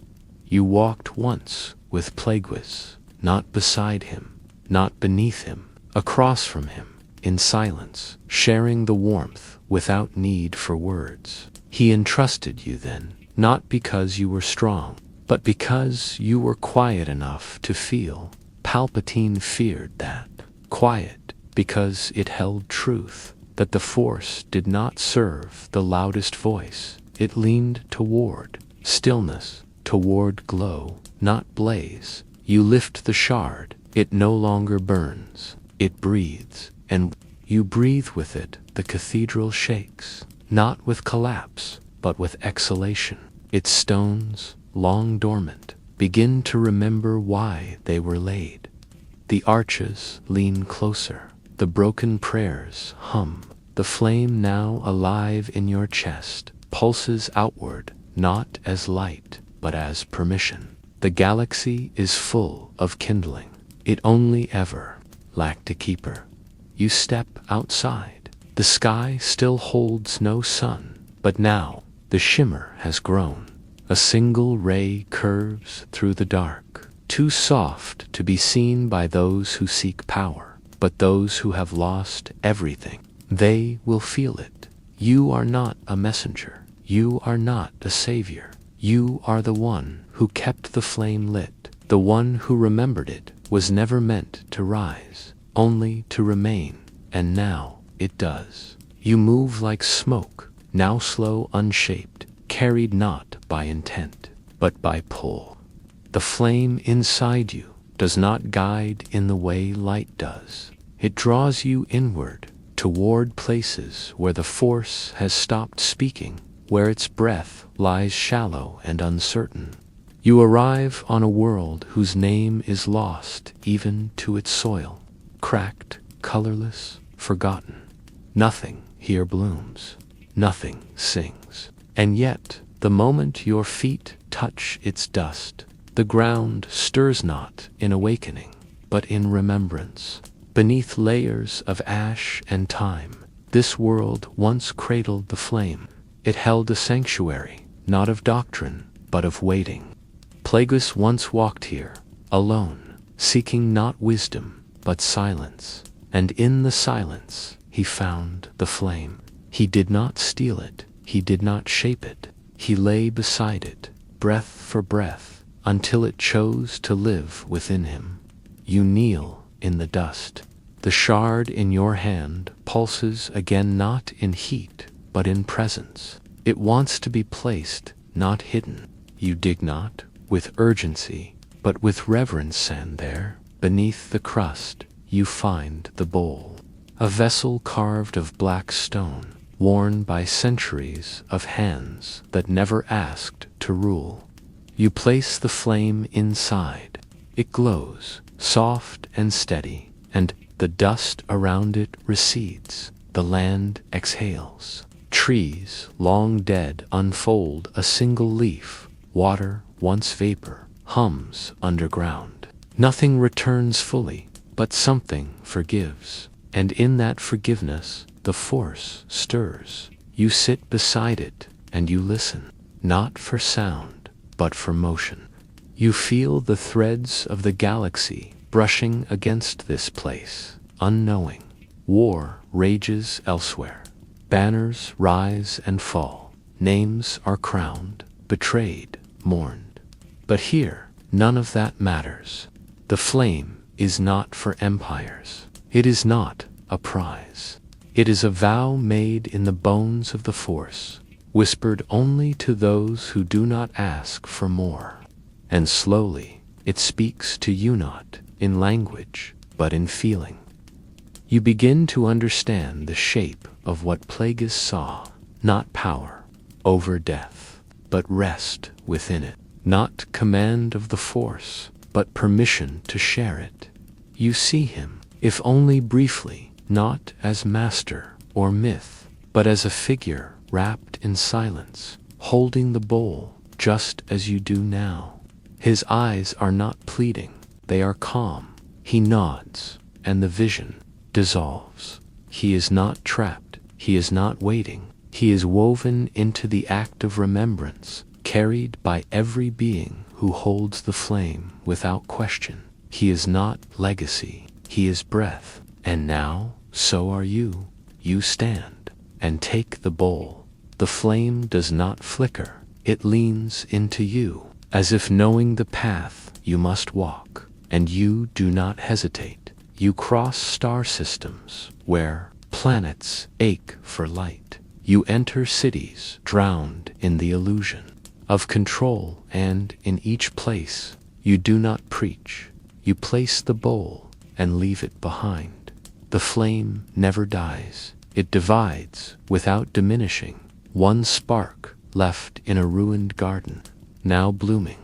You walked once with Plagueis, not beside him, not beneath him, across from him, in silence, sharing the warmth without need for words. He entrusted you then, not because you were strong, but because you were quiet enough to feel. Palpatine feared that. Quiet, because it held truth, that the Force did not serve the loudest voice. It leaned toward stillness, toward glow, not blaze. You lift the shard, it no longer burns, it breathes, and you breathe with it. The cathedral shakes, not with collapse, but with exhalation. Its stones, long dormant, begin to remember why they were laid. The arches lean closer, the broken prayers hum. The flame now alive in your chest pulses outward, not as light, but as permission. The galaxy is full of kindling. It only ever lacked a keeper. You step outside. The sky still holds no sun, but now the shimmer has grown. A single ray curves through the dark, too soft to be seen by those who seek power, but those who have lost everything, they will feel it. You are not a messenger. You are not a savior. You are the one who kept the flame lit. The one who remembered it was never meant to rise, only to remain, and now it does. You move like smoke, now slow, unshaped, carried not by intent, but by pull. The flame inside you does not guide in the way light does. It draws you inward, toward places where the Force has stopped speaking, where its breath lies shallow and uncertain. You arrive on a world whose name is lost even to its soil, cracked, colorless, forgotten. Nothing here blooms, nothing sings. And yet, the moment your feet touch its dust, the ground stirs not in awakening, but in remembrance. Beneath layers of ash and time, this world once cradled the flame. It held a sanctuary, not of doctrine, but of waiting. Plagueis once walked here, alone, seeking not wisdom, but silence. And in the silence, he found the flame. He did not steal it, he did not shape it. He lay beside it, breath for breath, until it chose to live within him. You kneel in the dust. The shard in your hand pulses again, not in heat, but in presence. It wants to be placed, not hidden. You dig not with urgency, but with reverence, and there, beneath the crust, you find the bowl. A vessel carved of black stone, worn by centuries of hands that never asked to rule. You place the flame inside. It glows, soft and steady, and the dust around it recedes. The land exhales. Trees, long dead, unfold a single leaf. Water, once vapor, hums underground. Nothing returns fully, but something forgives. And in that forgiveness, the Force stirs. You sit beside it, and you listen, not for sound, but for motion. You feel the threads of the galaxy brushing against this place, unknowing. War rages elsewhere. Banners rise and fall. Names are crowned, betrayed, mourned. But here, none of that matters. The flame is not for empires. It is not a prize. It is a vow made in the bones of the Force, whispered only to those who do not ask for more. and slowly it speaks to you not in language, but in feeling. You begin to understand the shape of what Plagueis saw, not power over death, but rest within it, not command of the Force, but permission to share it. You see him, if only briefly, not as master or myth, but as a figure wrapped in silence, holding the bowl just as you do now. His eyes are not pleading, they are calm. He nods, and the vision dissolves. He is not trapped, he is not waiting, he is woven into the act of remembrance, carried by every being who holds the flame without question. He is not legacy, he is breath, and now, so are you. You stand, and take the bowl. The flame does not flicker, it leans into you, as if knowing the path you must walk, and you do not hesitate. You cross star systems, where planets ache for light. You enter cities drowned in the illusion of control, and in each place you do not preach. You place the bowl and leave it behind. The flame never dies. It divides without diminishing. One spark left in a ruined garden, now blooming.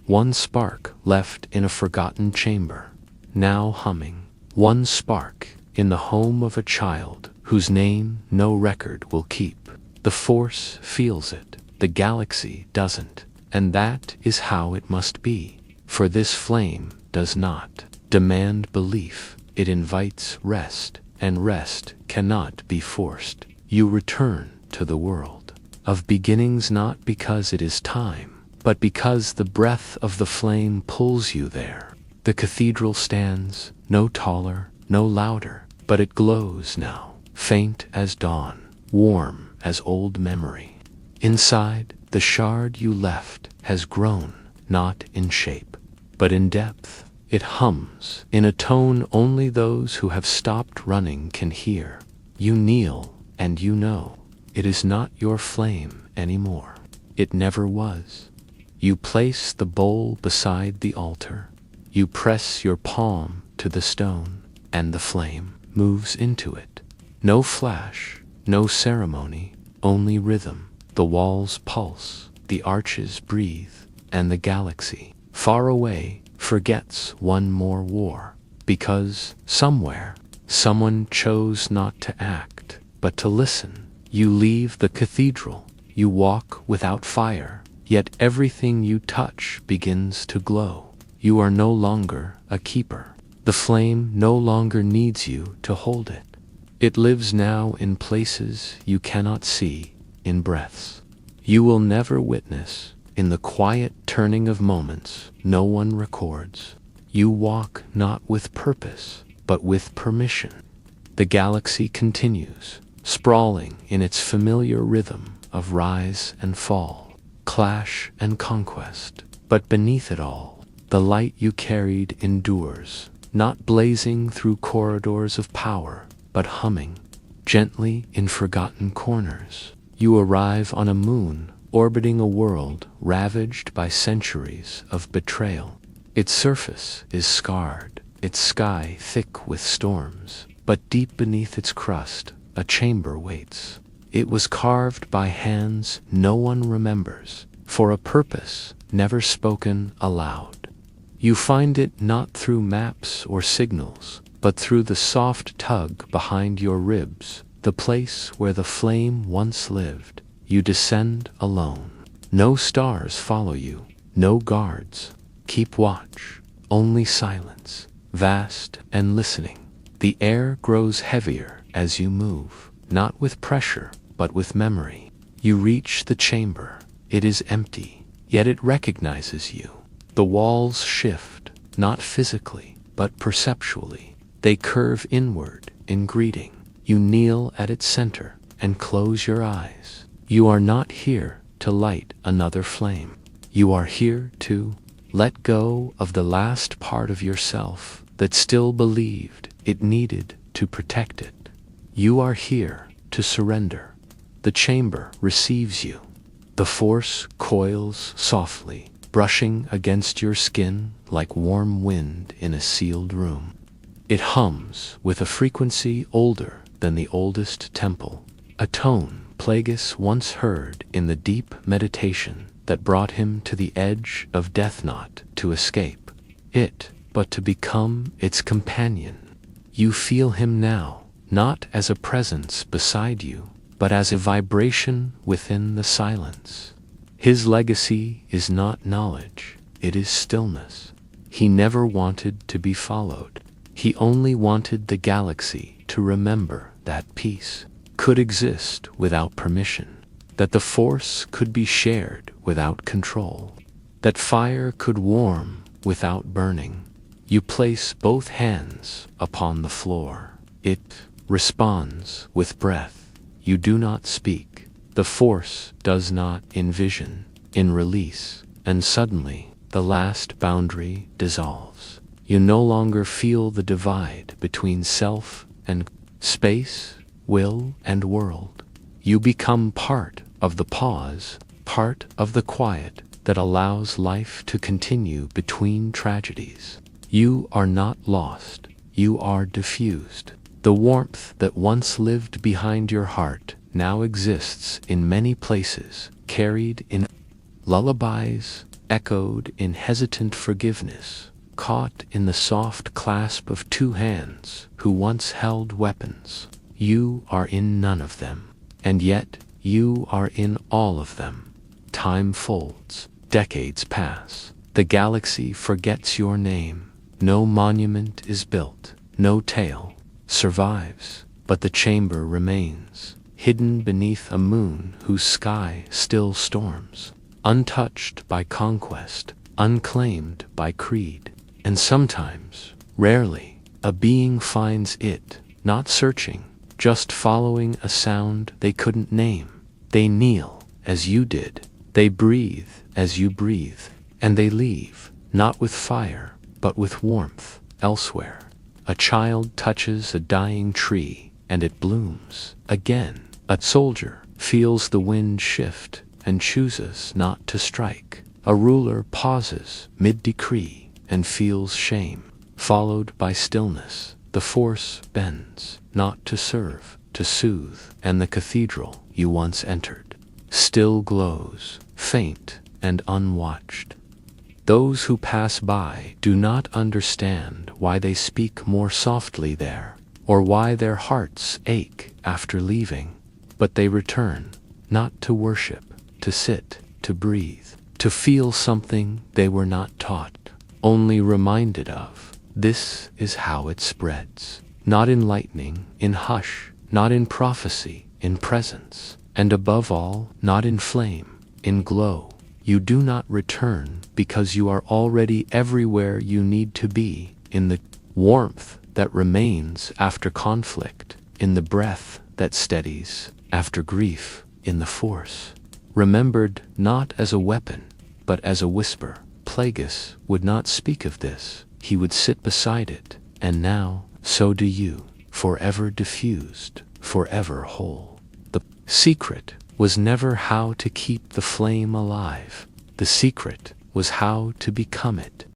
One spark left in a forgotten chamber, now humming. One spark in the home of a child whose name no record will keep. The Force feels it, the galaxy doesn't, and that is how it must be. For this flame does not demand belief, it invites rest, and rest cannot be forced. You return to the world of beginnings, not because it is time, but because the breath of the flame pulls you there. The cathedral stands, no taller, no louder, but it glows now, faint as dawn, warm as old memory. Inside, the shard you left has grown, not in shape, but in depth. It hums in a tone only those who have stopped running can hear. You kneel, and you know it is not your flame anymore. It never was. You place the bowl beside the altar. You press your palm to the stone, and the flame moves into it. No flash, no ceremony, only rhythm. The walls pulse, the arches breathe, and the galaxy, far away, forgets one more war, because somewhere someone chose not to act, but to listen. You leave the cathedral, you walk without fire, yet everything you touch begins to glow. You are no longer a keeper. The flame no longer needs you to hold it. It lives now in places you cannot see, in breaths you will never witness, in the quiet turning of moments no one records. You walk not with purpose, but with permission. The galaxy continues, sprawling in its familiar rhythm of rise and fall, clash and conquest. But beneath it all, the light you carried endures, not blazing through corridors of power, but humming gently in forgotten corners. You arrive on a moon orbiting a world ravaged by centuries of betrayal. Its surface is scarred, its sky thick with storms, but deep beneath its crust, a chamber waits. It was carved by hands no one remembers, for a purpose never spoken aloud. You find it not through maps or signals, but through the soft tug behind your ribs, the place where the flame once lived. You descend alone. No stars follow you, no guards keep watch, only silence, vast and listening. The air grows heavier as you move, not with pressure, but with memory. You reach the chamber. It is empty, yet it recognizes you. The walls shift, not physically, but perceptually. They curve inward in greeting. You kneel at its center and close your eyes. You are not here to light another flame. You are here to let go of the last part of yourself that still believed it needed to protect it. You are here to surrender. The chamber receives you. The Force coils softly, brushing against your skin like warm wind in a sealed room. It hums with a frequency older than the oldest temple, a tone Plagueis once heard in the deep meditation that brought him to the edge of death, not to escape it, but to become its companion. You feel him now, not as a presence beside you, but as a vibration within the silence. His legacy is not knowledge, it is stillness. He never wanted to be followed. He only wanted the galaxy to remember that peace could exist without permission, that the Force could be shared without control, that fire could warm without burning. You place both hands upon the floor. It responds with breath. You do not speak. The Force does not envision, in release, and suddenly the last boundary dissolves. You no longer feel the divide between self and space, will and world. You become part of the pause, part of the quiet that allows life to continue between tragedies. You are not lost, you are diffused. The warmth that once lived behind your heart now exists in many places, carried in lullabies, echoed in hesitant forgiveness, caught in the soft clasp of two hands who once held weapons. You are in none of them, and yet you are in all of them. Time folds, decades pass, the galaxy forgets your name. No monument is built, no tale survives, but the chamber remains, hidden beneath a moon whose sky still storms, untouched by conquest, unclaimed by creed. And sometimes, rarely, a being finds it, not searching, just following a sound they couldn't name. They kneel as you did, they breathe as you breathe, and they leave, not with fire, but with warmth, elsewhere. A child touches a dying tree, and it blooms again. A soldier feels the wind shift and chooses not to strike. A ruler pauses mid-decree and feels shame, followed by stillness. The Force bends, not to serve, to soothe, and the cathedral you once entered still glows, faint and unwatched. Those who pass by do not understand why they speak more softly there, or why their hearts ache after leaving, but they return, not to worship, to sit, to breathe, to feel something they were not taught, only reminded of. This is how it spreads, not in lightning, in hush, not in prophecy, in presence, and above all, not in flame, in glow. You do not return because you are already everywhere you need to be, in the warmth that remains after conflict, in the breath that steadies after grief, in the Force. Remembered not as a weapon, but as a whisper. Plagueis would not speak of this. He would sit beside it, and now, so do you, forever diffused, forever whole. The secret was never how to keep the flame alive. The secret was how to become it.